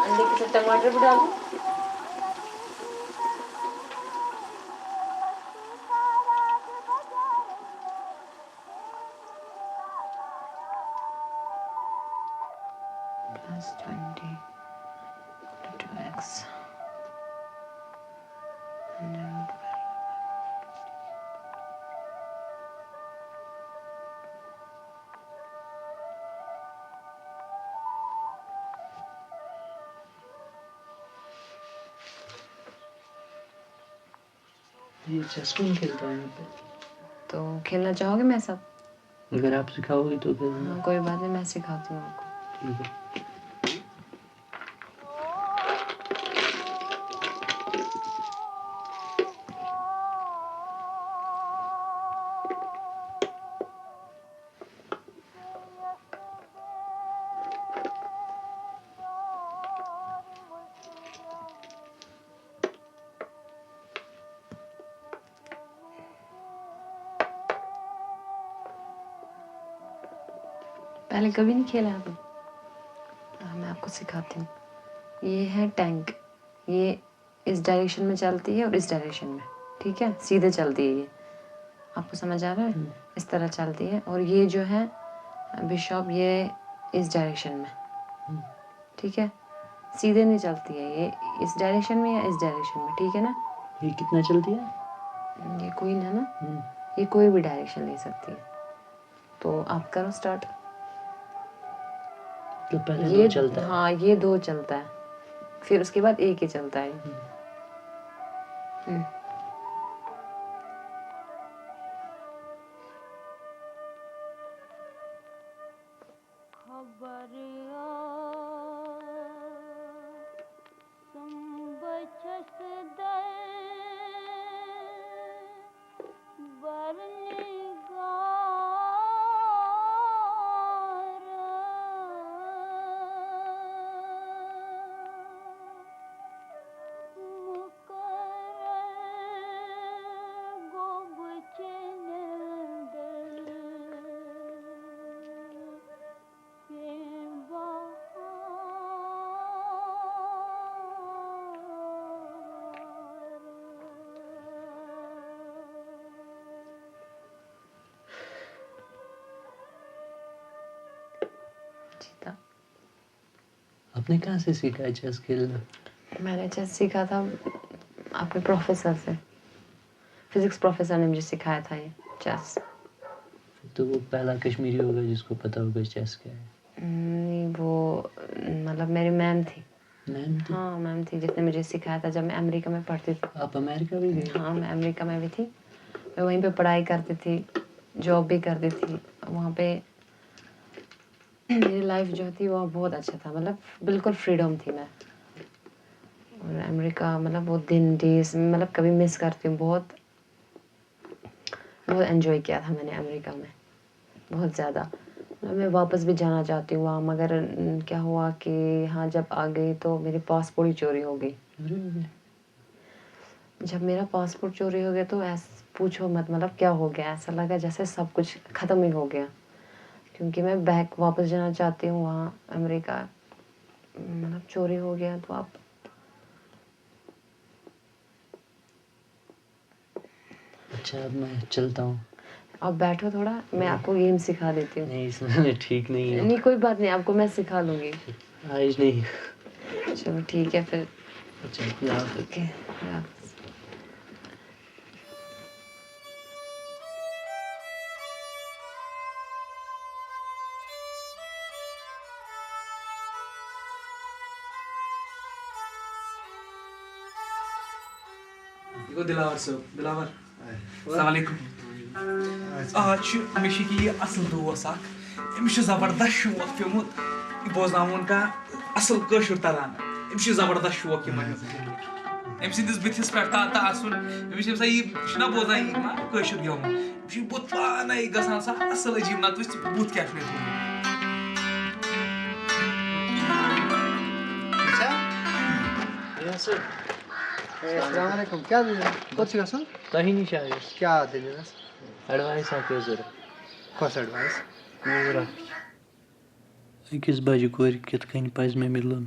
अंडे के साथ टमाटर भी डालो। +20 × 2x. ये चेस कौन खेलता है यहाँ पे? तो खेलना चाहोगे मेरे साथ? अगर आप सिखाओगे तो खेलना। हाँ कोई बात नहीं, मैं सिखाती हूँ आपको। ठीक है। पहले कभी नहीं खेला आपने? मैं आपको सिखाती हूँ। ये है टैंक, ये इस डायरेक्शन में चलती है और इस डायरेक्शन में, ठीक है? सीधे चलती है ये, आपको समझ आ रहा है? इस तरह चलती है। और ये जो है बिशॉप, ये इस डायरेक्शन में, ठीक है? सीधे नहीं चलती है ये, इस डायरेक्शन में या इस डायरेक्शन में, ठीक है ना? ये कितना चलती है? ये क्वीन है ना, ये कोई भी डायरेक्शन ले सकती है। तो आप करो स्टार्ट। तो पहले ये दो चलता है। हाँ ये दो चलता है, फिर उसके बाद एक ही चलता है। आपने कहाँ से सीखा है चेस खेलना? मैंने चेस सीखा था अपने प्रोफेसर से, फिजिक्स प्रोफेसर ने मुझे सिखाया था ये चेस। तो वो पहला कश्मीरी होगा जिसको पता होगा चेस क्या है। नहीं, वो मतलब मेरी मैम थी। मैम थी? हाँ मैम थी, जिसने मुझे सिखाया था जब मैं अमेरिका में पढ़ती थी। आप अमेरिका भी गई? हाँ मैं अमेरिका में भी थी, मैं वहीं पे पढ़ाई करती थी, जॉब भी करती थी वहाँ पे। मेरी लाइफ जो थी वो बहुत अच्छा था, मतलब बिल्कुल फ्रीडम थी मैं। और अमेरिका मतलब वो दिन डेज मतलब कभी मिस करती हूँ, बहुत बहुत एंजॉय किया था मैंने अमेरिका में, बहुत ज़्यादा। मैं वापस भी जाना चाहती हूँ वहाँ, मगर क्या हुआ कि हाँ जब आ गई तो मेरी पासपोर्ट ही चोरी हो गई। जब मेरा पासपोर्ट चोरी हो गया तो पूछो मत, मतलब क्या हो गया, ऐसा लगा जैसे सब कुछ ख़त्म ही हो गया। क्योंकि मैं बैक वापस जाना चाहती हूँ वहाँ अमेरिका, मतलब चोरी हो गया तो आप अच्छा अब मैं चलता हूँ। आप बैठो थोड़ा, मैं आपको गेम सिखा देती हूँ। नहीं इसमें ठीक नहीं है। नहीं कोई बात नहीं, आपको मैं सिखा लूँगी। आज नहीं। चलो ठीक है फिर। अच्छा okay. Go Dilawar sir, Dilawar. Assalamualaikum. मे ये असल दोस्त अमिस जबरदस्त शौक पेमुत यह बोजन कह असल कशुर तरान अमिस जबरदस्त शौक यह अम सिंदिस बुथिस पे आसन अमिस यह बोजान कशुर गेवुन यह बुत पाने गसान सा असल अजीब नत बुत क्या अस्सलामुअलैकुम। क्या दिल कुछ गसन तही निश क्या दिल एडवाइस आके जरा कस एडवाइस अकिस बजे कोर कित कन पज मे मिलन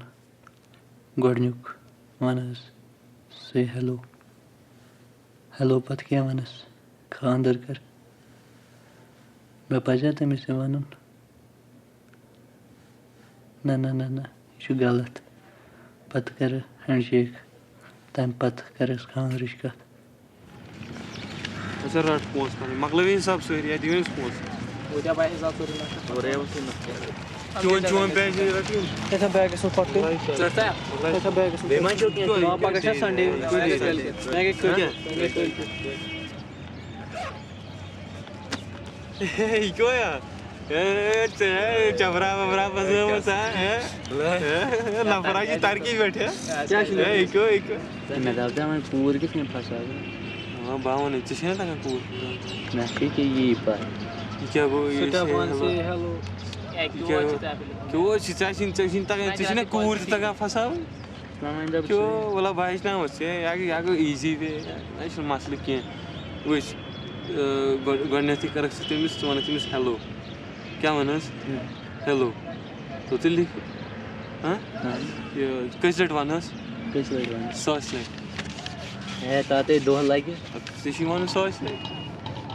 गोडनुक वनस से हेलो हेलो पत क्या वनस खानदर कर मे पजा तमिस वन ना ना ना ना यह गलत पत कर हैंडशेक तम पत करस खानदरच कत अच्छा रट पोस मकलवी हिसाब सरी दिवस पोस चोन चोन बैग रटियो कैसा बैग सो पक्के चलता है कैसा बैग सो बेमान चो के पक्का से संडे मैं के कर इको या चबरा बबरा बस नफरा की तारकी बैठे क्या इको इको मैं दादा मैं पूर कितने फंसा हां बावन चेन लगा पूर मैं के ये पर क्या गो ये से हेलो क्यों चिचाशिन चशिन तक चशिन कूर तक फसा क्यों वाला भाईस ना होसे यागो इजी दे नहीं मसले के वस गणनती करक तमिस वन तमिस हेलो क्या वनस हेलो तो तेल लिख हां ये कैसे लट वनस सॉस ले है ताते दो लागे सिशी वन सॉस ले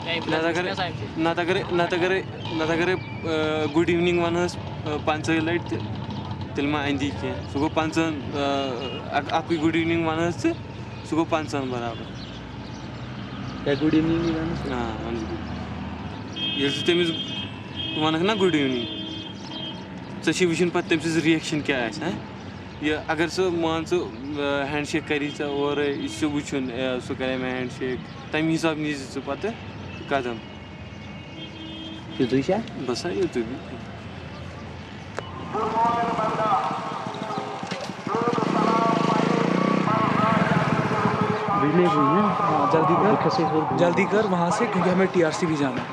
ना तगर गुड इवनिंग वनस 5 लट तेल मा अंदी के सो गो 5 अक गुड इवनिंग वनस सो गो 5 बराबर क्या गुड इवनिंग वनस हां वन ये तमिस वनक ना गुड इवनिंग ची वुन पे तम सज रिएक्शन क्या ये अगर सो मान सो हैंडशेक करी और यह वुन सह करे मैं हैंडशेक तम हिसाब नी पे कदम युतु बस युतु बिजली हुई ना जल्दी कर वहाँ से क्योंकि हमें टीआरसी भी जाना है।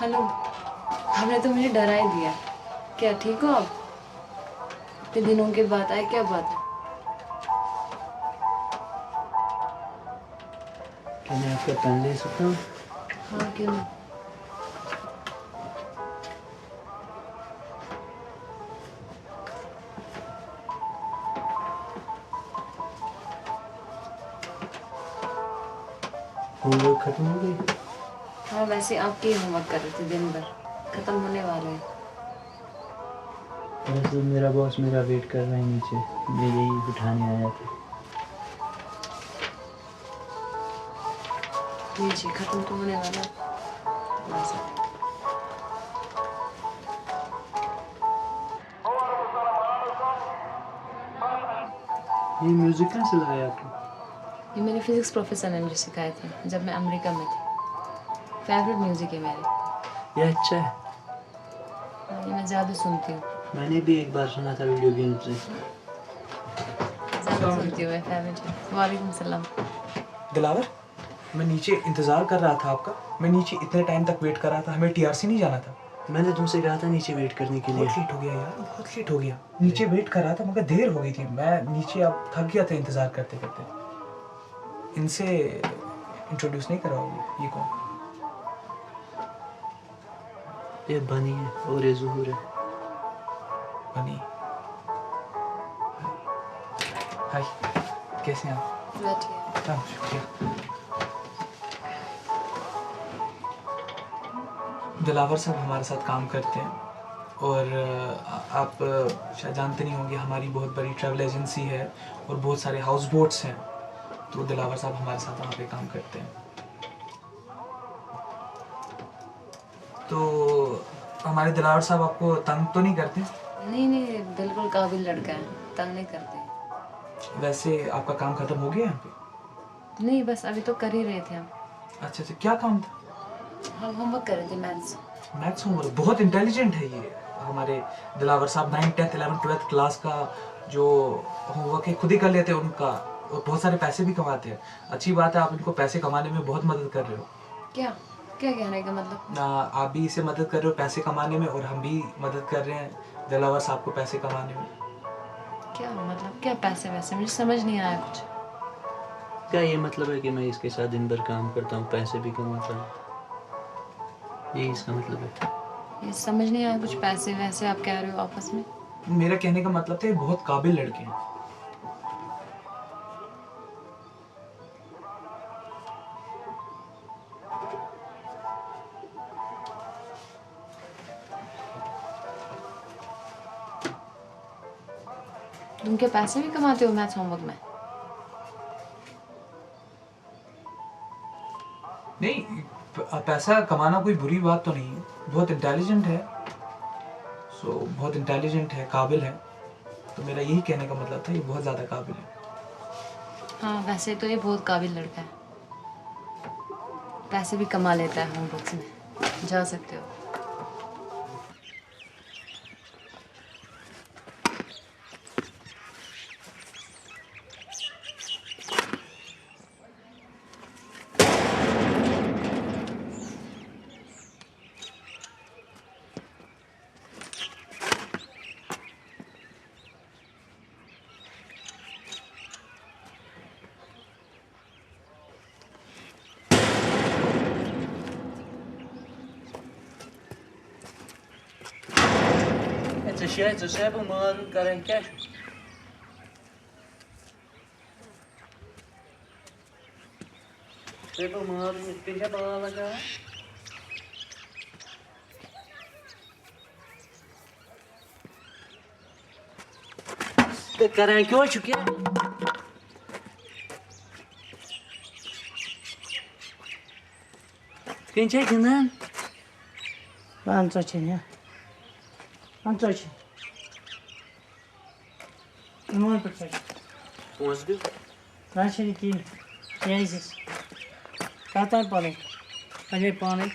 हेलो, हमने तो मुझे डरा ही दिया। क्या ठीक हो आप? इतने दिनों के बाद आए, क्या बात है? क्या मैं आपका पेन ले सकता हूँ? हाँ, क्यों नहीं? होमवर्क खत्म हो गई? हाँ, वैसे आप क्या होमवर्क कर रहे थे दिन भर? खत्म होने वाला है। वैसे मेरा बॉस मेरा वेट कर रहा है नीचे, मैं यही बिठाने आया था। जी, खत्म तो होने वाला है। ये म्यूजिक कहाँ से लगाया आपने? ये मेरे फिजिक्स प्रोफेसर ने मुझे सिखाए थे जब मैं अमेरिका में थी। फेवरेट म्यूजिक है मेरे। ये अच्छा है। ये मैं ज़्यादा सुनती हूँ। मैंने भी एक बार सुना था वीडियो गेम से। ज़्यादा सुनती हूँ, मैं फेवरेट है। वालेकुम सलाम। दिलावर, मैं नीचे इंतज़ार कर रहा था आपका। मैं नीचे इतने टाइम तक वेट कर रहा था। हमें टीआरसी नहीं जाना था। मैंने तुमसे कहा था नीचे वेट करने के लिए। बहुत लेट हो गया यार, बहुत लेट हो गया। नीचे वेट कर रहा था मगर देर हो गई थी। मैं नीचे अब थक गया था इंतज़ार करते करते। इनसे इंट्रोड्यूस नहीं कराओगे? ये कौन? ये बनी है और ये ज़ुहूर है। बनी, हाय, कैसे हैं आप? बैठिए। शुक्रिया। दिलावर साहब हमारे साथ काम करते हैं और आप शायद जानते नहीं होंगे, हमारी बहुत बड़ी ट्रैवल एजेंसी है और बहुत सारे हाउस बोट्स हैं। तो दिलावर साहब हमारे साथ वहाँ पे काम करते हैं। तो हमारे दिलावर साहब आपको तंग तो नहीं करते? नहीं नहीं, बिल्कुल काबिल लड़का है, तंग नहीं करते। वैसे आपका काम खत्म हो गया यहाँ पे? नहीं, बस अभी तो कर ही रहे थे हम। अच्छा अच्छा, क्या काम था? हम होमवर्क कर रहे थे, मैथ्स होमवर्क। बहुत इंटेलिजेंट है ये हमारे दिलावर साहब। 9th 10th 11th 12th class का जो होमवर्क है खुद ही कर लेते हैं उनका, और बहुत सारे पैसे भी कमाते हैं। अच्छी बात है, आप इनको पैसे कमाने में बहुत मदद कर रहे हो। क्या क्या कहने का मतलब? आप भी इसे मदद कर रहे हो पैसे कमाने में, और हम भी मदद कर रहे हैं दिलावर साहब को पैसे कमाने में। क्या मतलब? क्या पैसे वैसे? मुझे समझ नहीं आया कुछ। क्या ये मतलब है कि मैं इसके साथ दिन भर काम करता हूँ, पैसे भी कमाता हूँ? यही इसका मतलब है? ये समझ नहीं आया कुछ। पैसे वैसे आप कह रहे हो आपस में? मेरा कहने का मतलब था ये बहुत काबिल लड़के हैं। तुम क्या पैसे भी कमाते हो मैथ्स होमवर्क में? नहीं, पैसा कमाना कोई बुरी बात तो नहीं है। बहुत इंटेलिजेंट है, बहुत इंटेलिजेंट है, काबिल है। तो मेरा यही कहने का मतलब था, ये बहुत ज़्यादा काबिल है। हाँ, वैसे तो ये बहुत काबिल लड़का है। पैसे भी कमा लेता है होमवर्क में। जा सकते हो। ژٕ چھے بہٕ مٲرُن کَران کیٛاہ چھُ؟ ژےٚ بہٕ مٲرُن یِتھ کٔنۍ چھا بال لگاوان؟ तो करान क्यों चुके किंचे गिनन Antoci ya. Antoci. Numai perfect. Pozdu. Raşeli ki. Yeğiz. Katar pane. Acayip pane.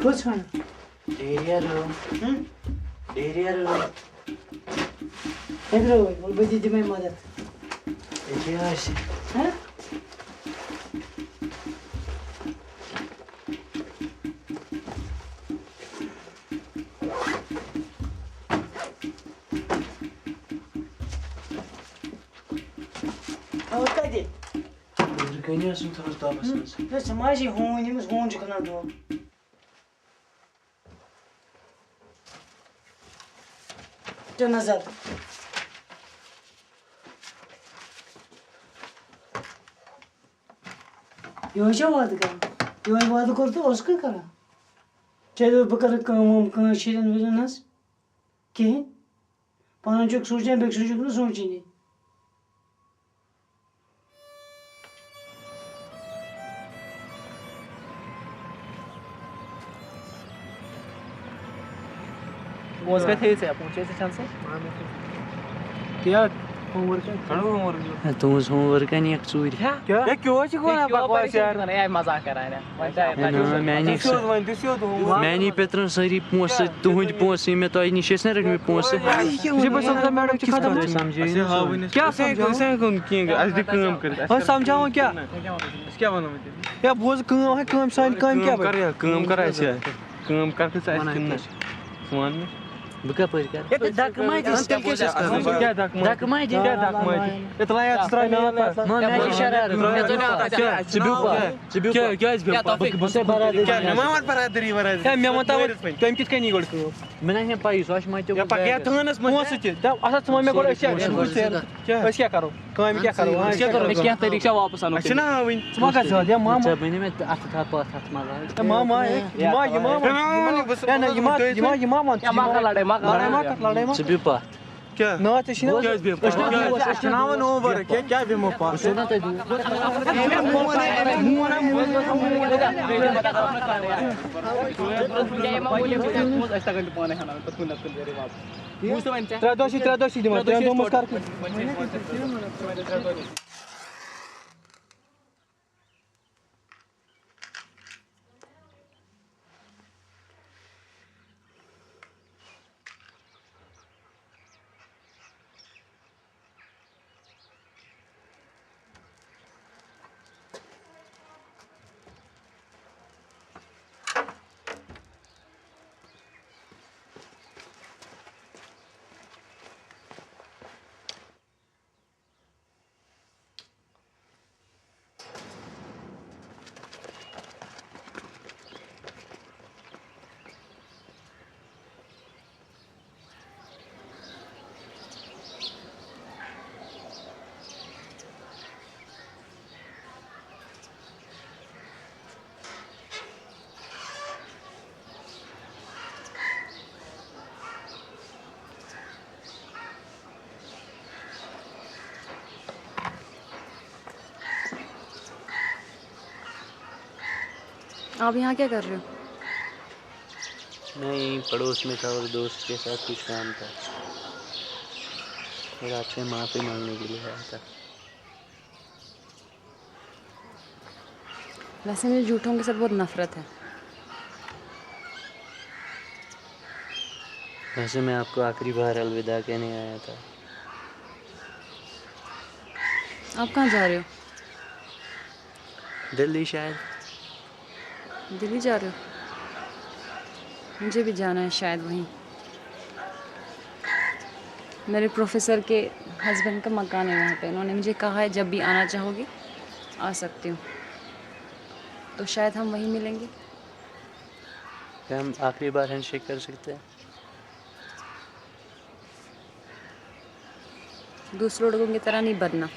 What's on? Deriaro. Deriaro. Pedro, vou pedir de minha mãe. Deriaro. Hã? Cadê? Ganhou assim todas as tapas. Nossa, mais ruim, mas ruim de canador. Назад. Yoğuşa vardı kan. Yoğun vardı kurdu Oscar kara. Çayda bakarık kan şeyden verin nas. Ki? Bana çok soracağım bek çocukluğunu soracağım. मोज काय थे पहुंचे chance क्या homework करो homework तुम homework नहीं एक चूरी क्या क्यों छी कोना बकवास यार यार मजाक कर रहा मैंने पेत्रन सारी पोस तुहंद पोस में तो निश न रटम पोस मैडम खत्म समझे क्या समझाओ कर समझाओ क्या क्या वनो या बोझ काम है काम सारी काम क्या काम कर ऐसे काम कर के वन बह कप दक माय दक माय इतना एक्स्ट्रा बरादरी मे मत तम कित कनी गोड़ मे पाई सो मात क्या थनस मोस अच्छा वन मे गोड़ क्या करो काम क्या करो क्या तरीका वापस आनो अच्छा ना वन मगा ज्यादा मामा बने में अथ था पास हाथ माला मामा लड़ाई बिपा क्या ना क्या ओवर क्या बिमो पास त्रेदोशी दिमा कर आप यहाँ क्या कर रहे हो? मैं यहीं पड़ोस में था और दोस्त के साथ कुछ काम था। और आपसे माफ़ी मांगने के लिए आया था। वैसे मुझे झूठों के साथ बहुत नफरत है। वैसे मैं आपको आखिरी बार अलविदा कहने आया था। आप कहाँ जा रहे हो? दिल्ली शायद। दिल्ली जा रहे हो? मुझे भी जाना है शायद वहीं। मेरे प्रोफेसर के हस्बैंड का मकान है वहाँ पे। उन्होंने मुझे कहा है जब भी आना चाहोगी आ सकती हूँ, तो शायद हम वहीं मिलेंगे। क्या हम आखिरी बार हैंडशेक कर सकते हैं? दूसरों लोगों की तरह नहीं बनना,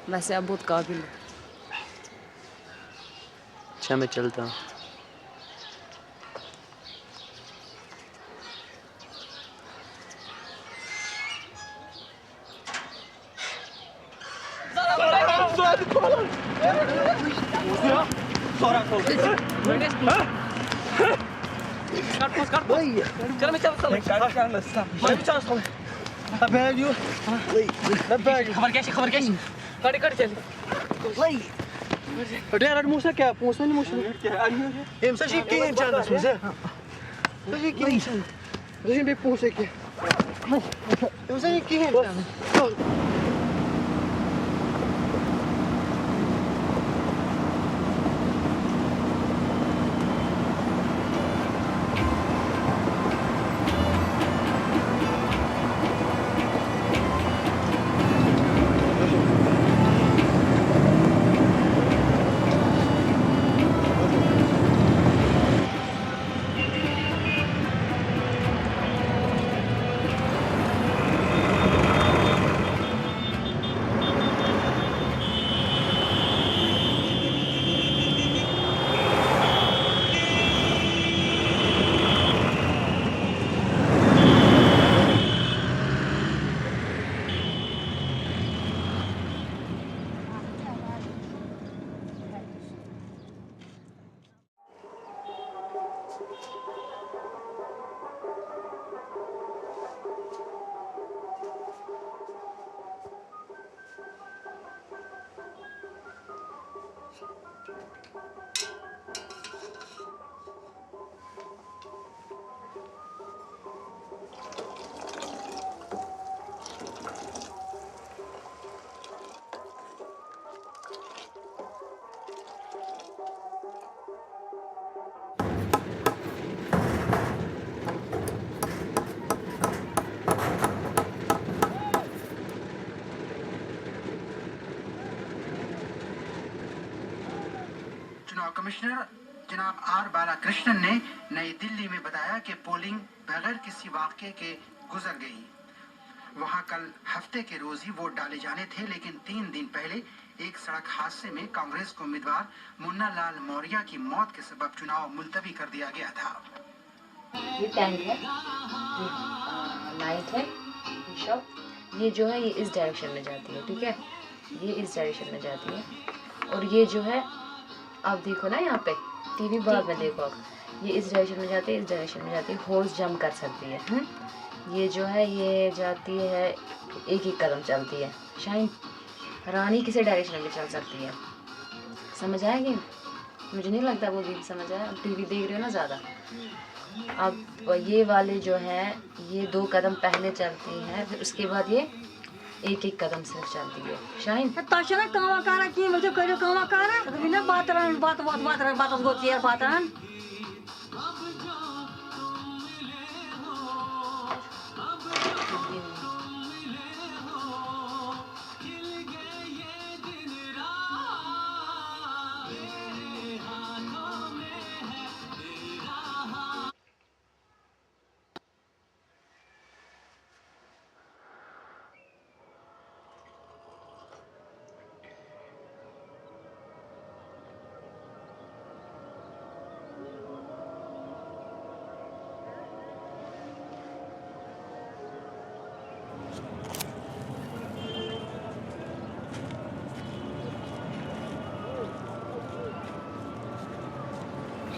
वैसे आप बहुत काबिल हो। अच्छा मैं चलता हूँ। चुनाव कमिश्नर जनाब आर बालाकृष्णन ने नई दिल्ली में बताया कि पोलिंग बगैर किसी वाकये के गुजर गई। वहां कल हफ्ते के रोज ही वोट डाले जाने थे, लेकिन 3 दिन पहले एक सड़क हादसे में कांग्रेस के उम्मीदवार मुन्ना लाल मौर्य की मौत के सबब चुनाव मुलतवी कर दिया गया था। ये टैंक है, ये लाइट है, ये शॉप, ये जो है ये इस डायरेक्शन में जाती है, ठीक है, ये इस डायरेक्शन में जाती है। और ये जो है आप देखो ना यहाँ पे, टीवी बाद में देखो आप, ये इस डायरेक्शन में जाती है, इस डायरेक्शन में जाती है, हॉर्स जंप कर सकती है। ये जो है ये जाती है, एक ही कदम चलती है। शाइन रानी किसी डायरेक्शन में चल सकती है, समझ आएगी? मुझे नहीं लगता वो भी समझ आया, टीवी देख रहे हो ना ज़्यादा। अब ये वाले जो है ये 2 कदम पहले चलती है, फिर उसके बाद ये एक एक कदम सिर्फ चलती है। शाइन ताशना कामा कारा की मुझे करो कामा कारा बिना बात गोती है बातरन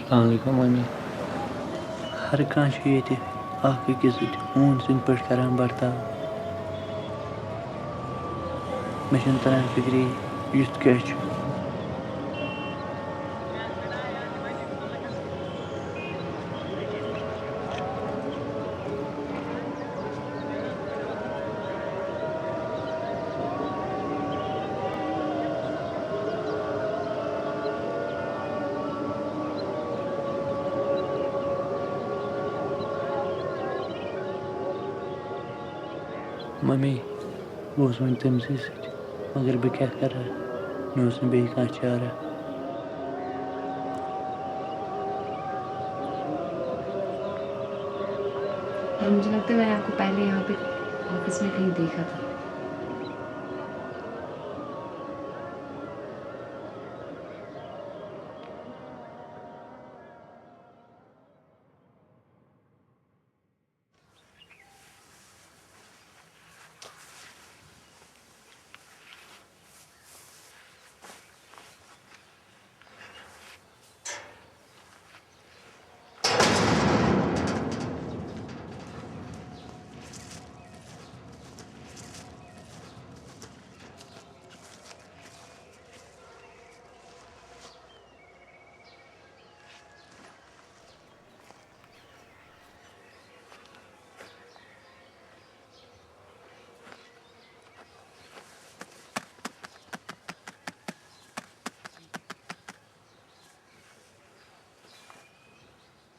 अस्सलामुअलैकुम मम्मी। हर कह ये अकिस ऊन सद पे करान बर्ताव। मैं तरह फिक्री युथ क्या मम्मी वो वन तमसी मगर बह क्या कर मे बे कह चारा और मुझे लगता है मैंने आपको पहले यहाँ पे ऑफिस में कहीं देखा था।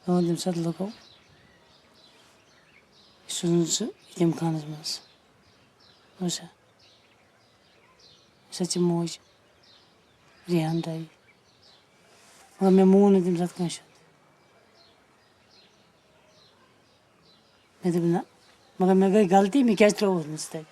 तम सात लगो सुन यम खानस मज सच मोज रिहान दाई मगर मे मोन तम सात कह मे दप ना मगर मे गई गलती मे क्या त्रोस तक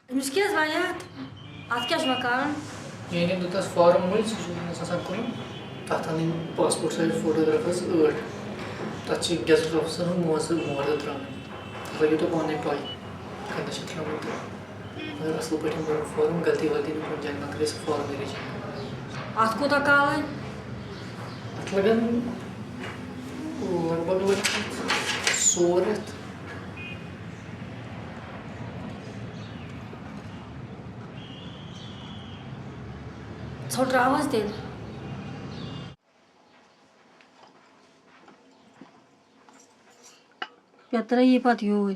अमिस क्या वजह अत क्या कारण ये दुतस फॉर्म मूल सह कुन तथ अन पासपोर्ट साइज फोटोग्राफर्स 8 तथ गेस्ट ऑफिसर मोहर त्रा लगे तो पाने पाई कत त्रुत मगर असल पे भर फॉर्म गलती वलती ना जन ना कर फॉर्म रिजेक्ट अत कूत काल अत लगन लगभग 100 रेत त्रावस तेल पे यी पत यूर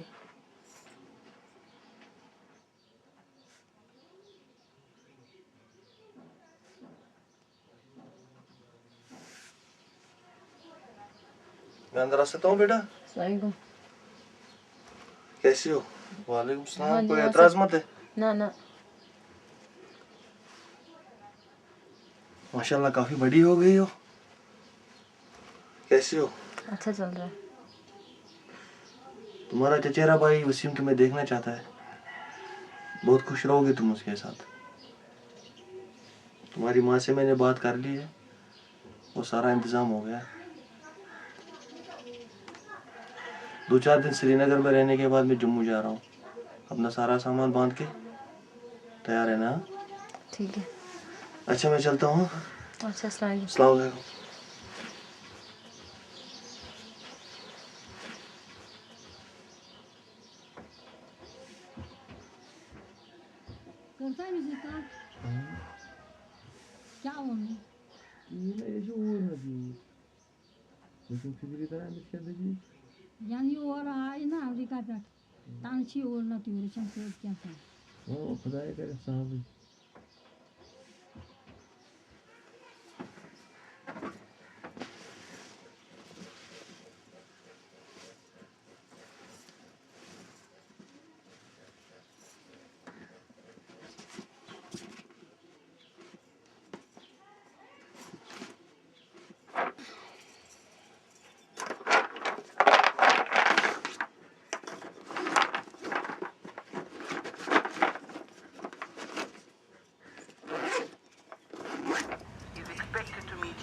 मैं अंदर आ सकता हूँ बेटा? सलाम। कैसी हो? वालेकुम हाँ सलाम। जी, कोई हाँ एतराज सर। मत है? ना ना माशाल्लाह काफी बड़ी हो गई हो। कैसी हो? अच्छा चल रहा है। तुम्हारा चचेरा भाई वसीम तुम्हें देखना चाहता है। बहुत खुश रहोगे तुम उसके साथ। तुम्हारी माँ से मैंने बात कर ली है, वो सारा इंतजाम हो गया है। 2-4 दिन श्रीनगर में रहने के बाद मैं जम्मू जा रहा हूँ। अपना सारा सामान बांध के तैयार है ना? ठीक है। अच्छा मैं चलता हूँ। अच्छा अस्सलाम वालेकुम। क्या बोलूं यानी और आए ना अमेरिका पे तान छी और ना तूर छन से क्या ओ खुदाई करे साहब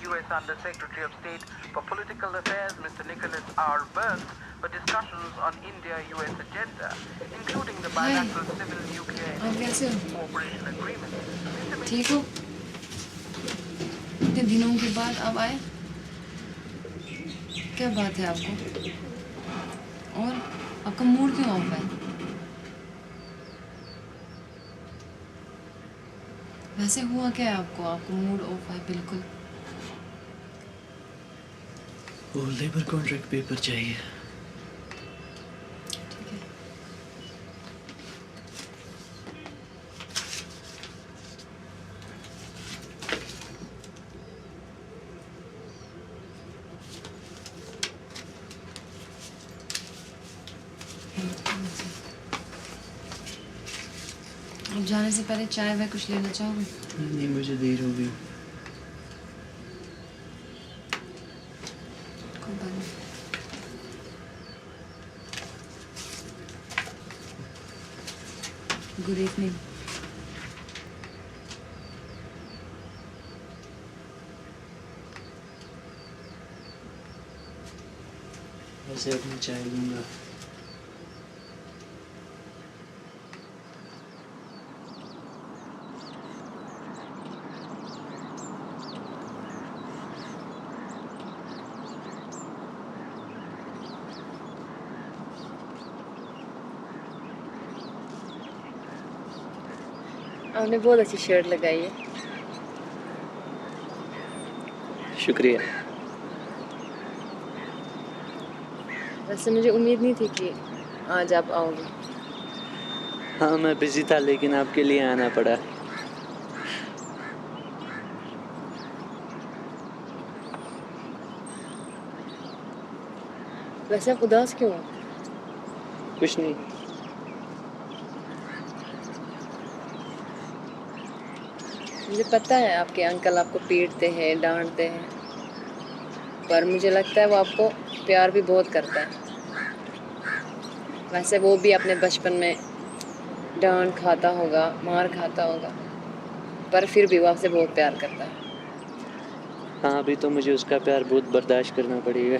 U.S. Under-Secretary of State for Political Affairs, Mr. Nicholas R. Burns, for discussions on India-U.S. agenda, including the bilateral civil nuclear cooperation agreement. ठीक हो? इतने दिनों के बाद अब आए? क्या बात है आपको? और आपका मूड क्यों ऑफ है? वैसे हुआ क्या है आपको? आपको मूड ऑफ है बिल्कुल। वो लेबर कॉन्ट्रैक्ट पेपर चाहिए। ठीक है। अब जाने से पहले चाय वह कुछ लेना चाहोगे? नहीं, मुझे देर हो गई। Good evening. वैसे अपनी चाय लूँगा। आपने बहुत अच्छी शर्ट लगाई है। शुक्रिया। वैसे मुझे उम्मीद नहीं थी कि आज आप आओगे। हाँ, मैं बिजी था लेकिन आपके लिए आना पड़ा। वैसे आप उदास क्यों हो? कुछ नहीं। मुझे पता है आपके अंकल आपको पीटते हैं, डांटते हैं, पर मुझे लगता है वो आपको प्यार भी बहुत करता है। वैसे वो भी अपने बचपन में डांट खाता होगा, मार खाता होगा, पर फिर भी वो आपसे बहुत प्यार करता है। हाँ, अभी तो मुझे उसका प्यार बहुत बर्दाश्त करना पड़ेगा।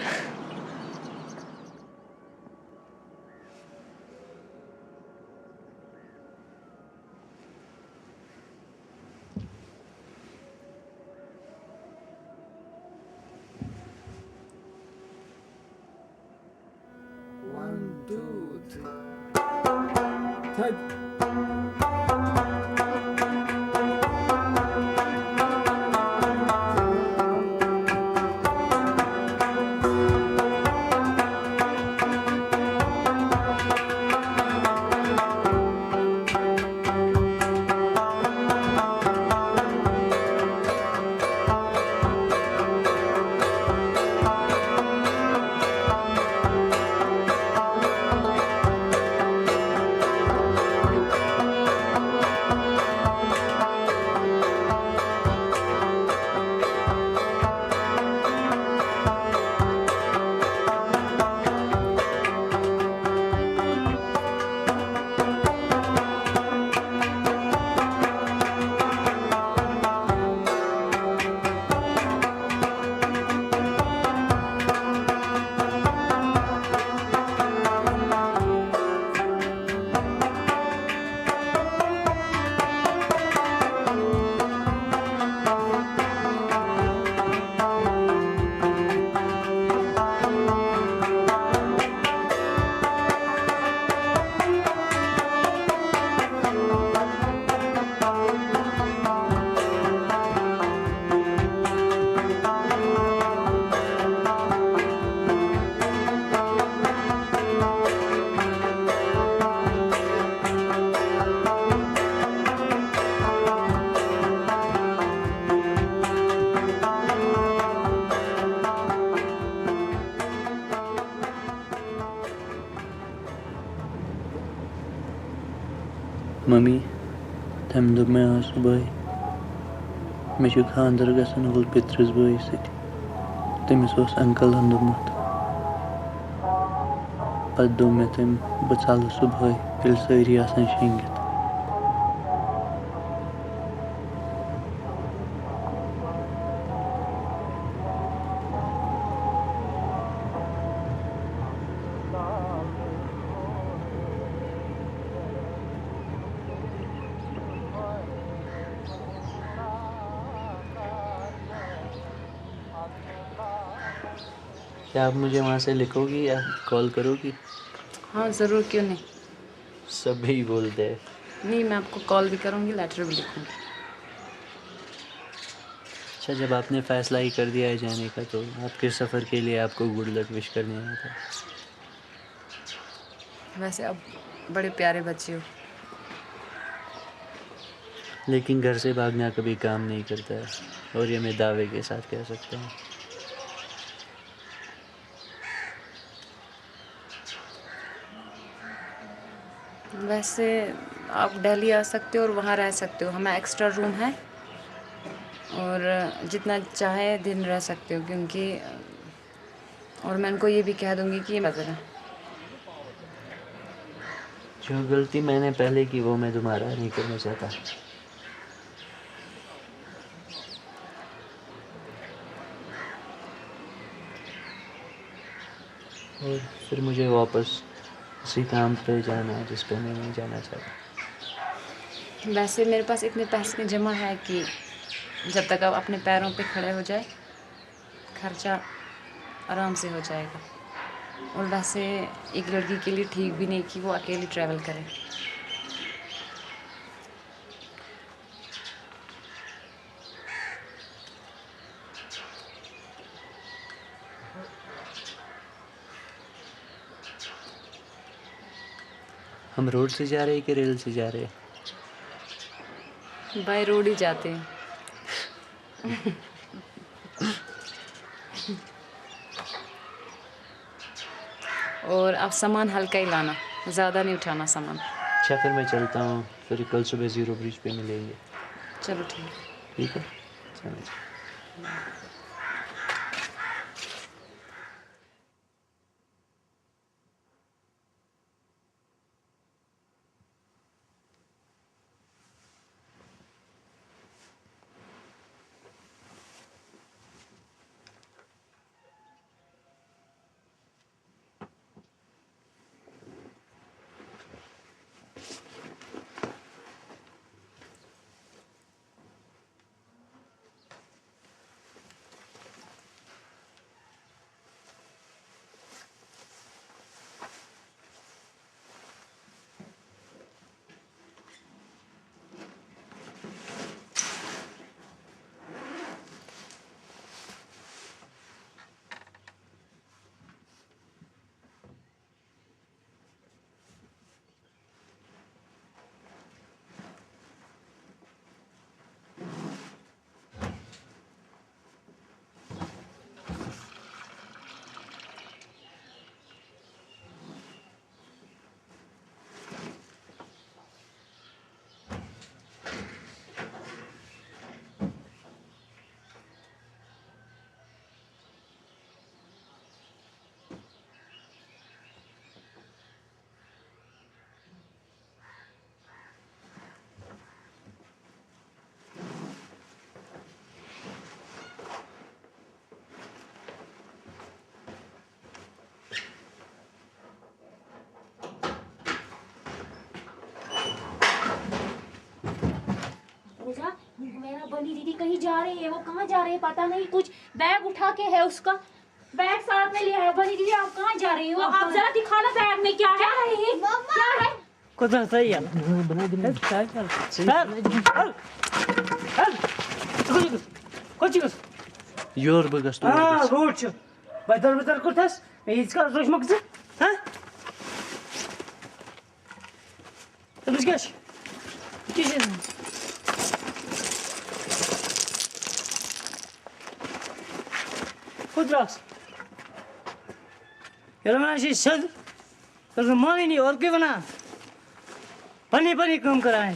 मम्मी तम दोप मे आज सुबह मे खानदर गसन वोल पितरस भाई सत तमिस अंकलन दोमुत पत दो मे तम बह चल सुबह ये सारी आसान शेंगित। क्या आप मुझे वहाँ से लिखोगी या कॉल करोगी? हाँ ज़रूर, क्यों नहीं। सभी बोलते हैं। नहीं, मैं आपको कॉल भी करूँगी, लेटर भी लिखूँगी। अच्छा, जब आपने फ़ैसला ही कर दिया है जाने का तो आपके सफ़र के लिए आपको गुड लक विश करने आया था। वैसे अब बड़े प्यारे बच्चे हो। लेकिन घर से भागना कभी काम नहीं करता है, और ये मैं दावे के साथ कह सकता हूँ। वैसे आप दिल्ली आ सकते हो और वहाँ रह सकते हो, हमें एक्स्ट्रा रूम है और जितना चाहे दिन रह सकते हो, क्योंकि और मैं उनको ये भी कह दूँगी कि मज़ा है। जो गलती मैंने पहले की वो मैं दोबारा नहीं करना चाहता। और फिर मुझे वापस उसी काम पे जाना है जिस पे मैं नहीं जाना चाहता। वैसे मेरे पास इतने पैसे जमा है कि जब तक आप अपने पैरों पे खड़े हो जाए खर्चा आराम से हो जाएगा। और वैसे एक लड़की के लिए ठीक भी नहीं कि वो अकेली ट्रैवल करे। हम रोड से जा रहे हैं कि रेल से जा रहे हैं? बाय रोड ही जाते हैं। और अब सामान हल्का ही लाना, ज़्यादा नहीं उठाना सामान। अच्छा, फिर मैं चलता हूँ, फिर कल सुबह ज़ीरो ब्रिज पे मिलेंगे। चलो ठीक है। ठीक है, चलो। मेरा बनी दीदी कहीं जा रही है, वो कहाँ जा रही है पता नहीं, कुछ बैग उठा के है, उसका बैग साथ में लिया है। बनी दीदी आप कहाँ जा रही हो? आप जरा दिखाना बैग में क्या है। क्या है? कुछ सही है बना दे कुछ योर बगस तो हां रोड छ बदर कुथस इसका रोज मक्स हां तब इसका किसे खुदरास यार मैं ऐसे सद तो मानी नहीं और क्या बना बनी बनी काम कराए।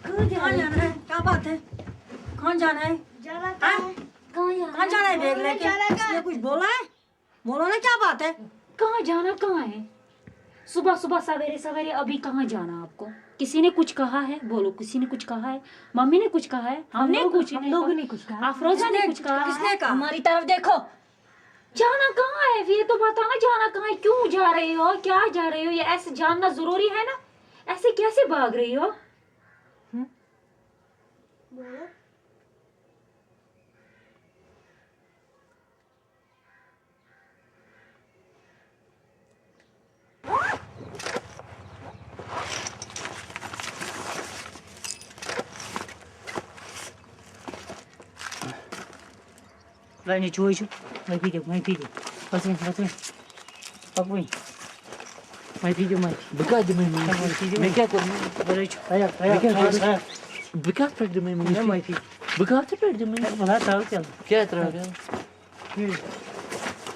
कहाँ जाना है? क्या बात है? कहाँ जाना है? कहाँ जाना है बैग लेके? किसने कुछ बोला है? बोलो ना क्या बात है? कहाँ जाना कहाँ है? सुबह सुबह सवेरे सवेरे अभी कहाँ जाना आपको? किसी ने कुछ कहा है? बोलो, किसी ने कुछ कहा है? मम्मी ने कुछ कहा है? हमने कुछ नहीं, लोगों ने कुछ कहा, अफरोजा ने कुछ कहा, किसने कहा? हमारी तरफ देखो। जाना कहाँ है? ये तो बताना, जाना कहाँ है? क्यों जा रहे हो? क्या जा रहे हो? ये ऐसे जानना जरूरी है ना? ऐसे कैसे भाग रही हो? बोलो। Lain cuy cu, mai video. Pasal. Apa ni? Mai video mai. Buka aja main. मैं क्या करूँ? Boleh cu. Ayah. Buka per de main. Mana mai video? Buka tu per de main. Mana tahu क्या? क्या तरह का?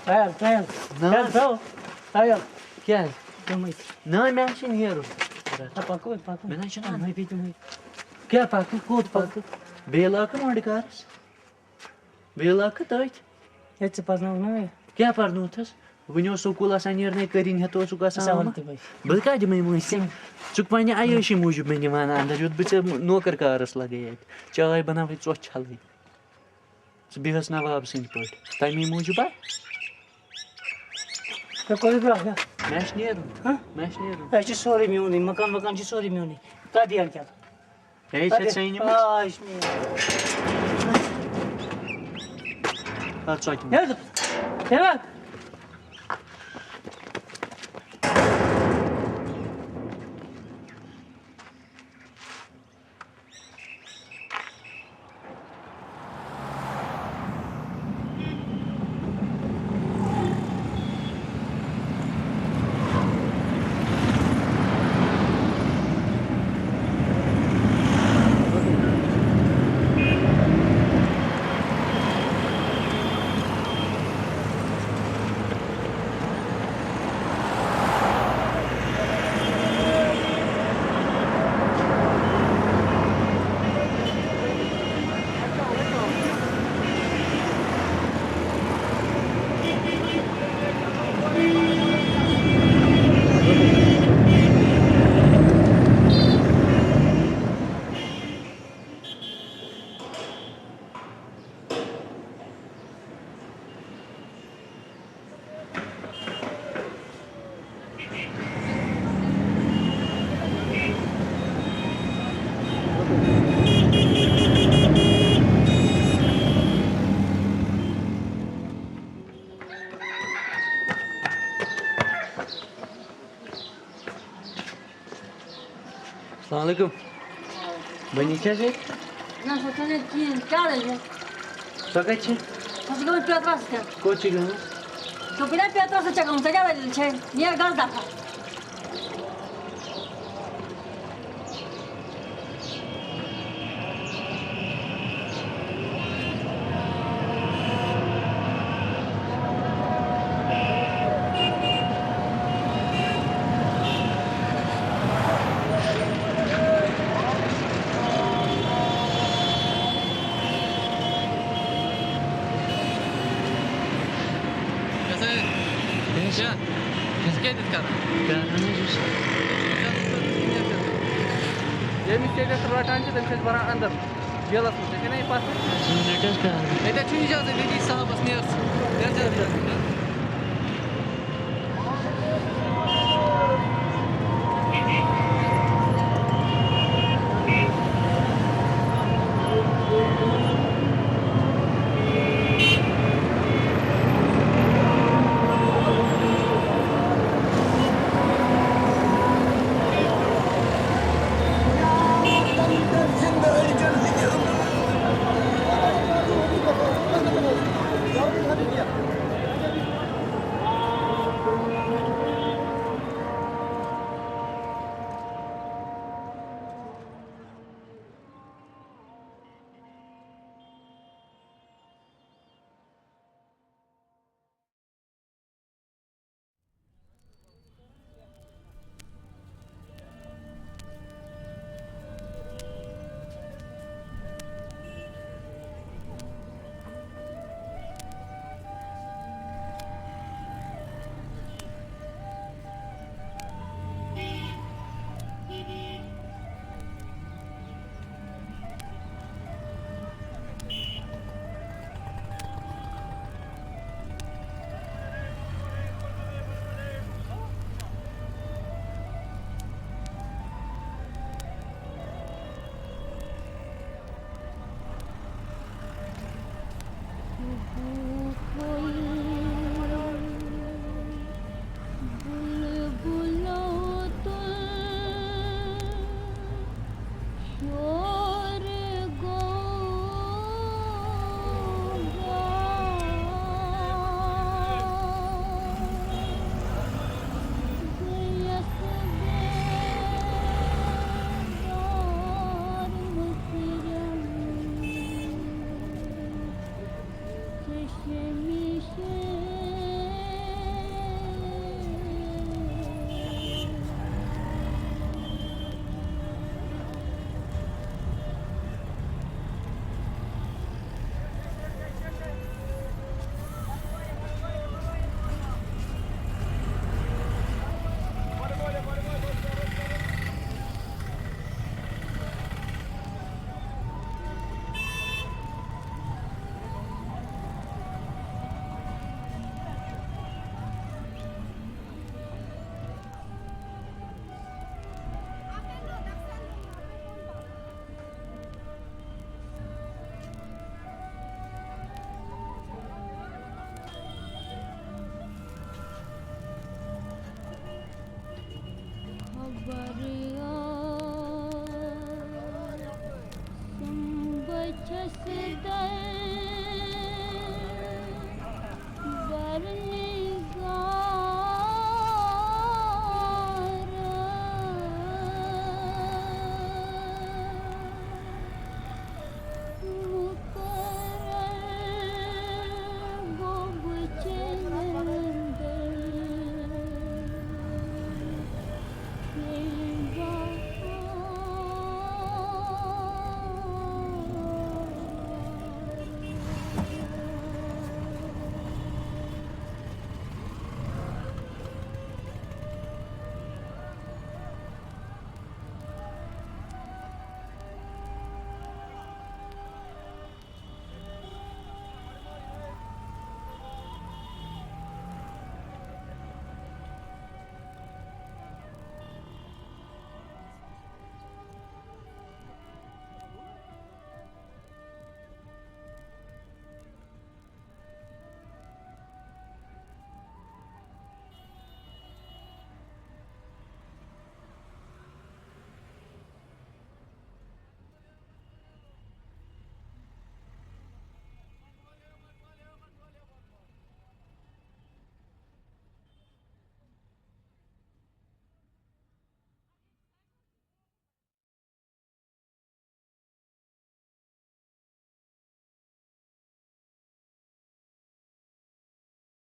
Ayah. ना Tahu. Ayah. क्या है? Mai. ना मैं ऐसे नहीं करूँ. Apa aku? मैं ना चला. Mai video mai. क्या पाकू कोट पाकू? बेला का मॉडिकारस. बेला का ताईट. Jetzt pasna ना. क्या पढ़नू थस? वनियो स्कूल आसान नेरने करिन है तो सुका सामा. बलका दे मैं मुझसे. चुक पानी आयुषी मूजूब में निमाना अंदर युद्ध बिच नौकर कारस लगे. चाय बनावे चोच छलई. बिहस नवाब सिंह पट. तमी मूजूब क्या कोई बात? मैश नेरू. हां मैश नेरू. ऐसे सॉरी म्यूनी मकान जी सॉरी म्यूनी. का दिया क्या? ऐसे सही नहीं. हां इसमें. अच्छा. Ya. Assalamualaikum. Bani क्या है? ना सोचने की क्या है? सकाळ छे. कसं काय पेट्रोल असतं? कोची गं? तो बिना पेट्रोल से चकम से क्या वाली छे? नियर गाल दाखा. क्या? किसके दिल कर ये मिस्टेक है रटान से तमसे बरा अंदर जेलस में है नहीं पास लेटेस्ट का है तो चुनी जाते दीदी साहब बस नियर बस दर्द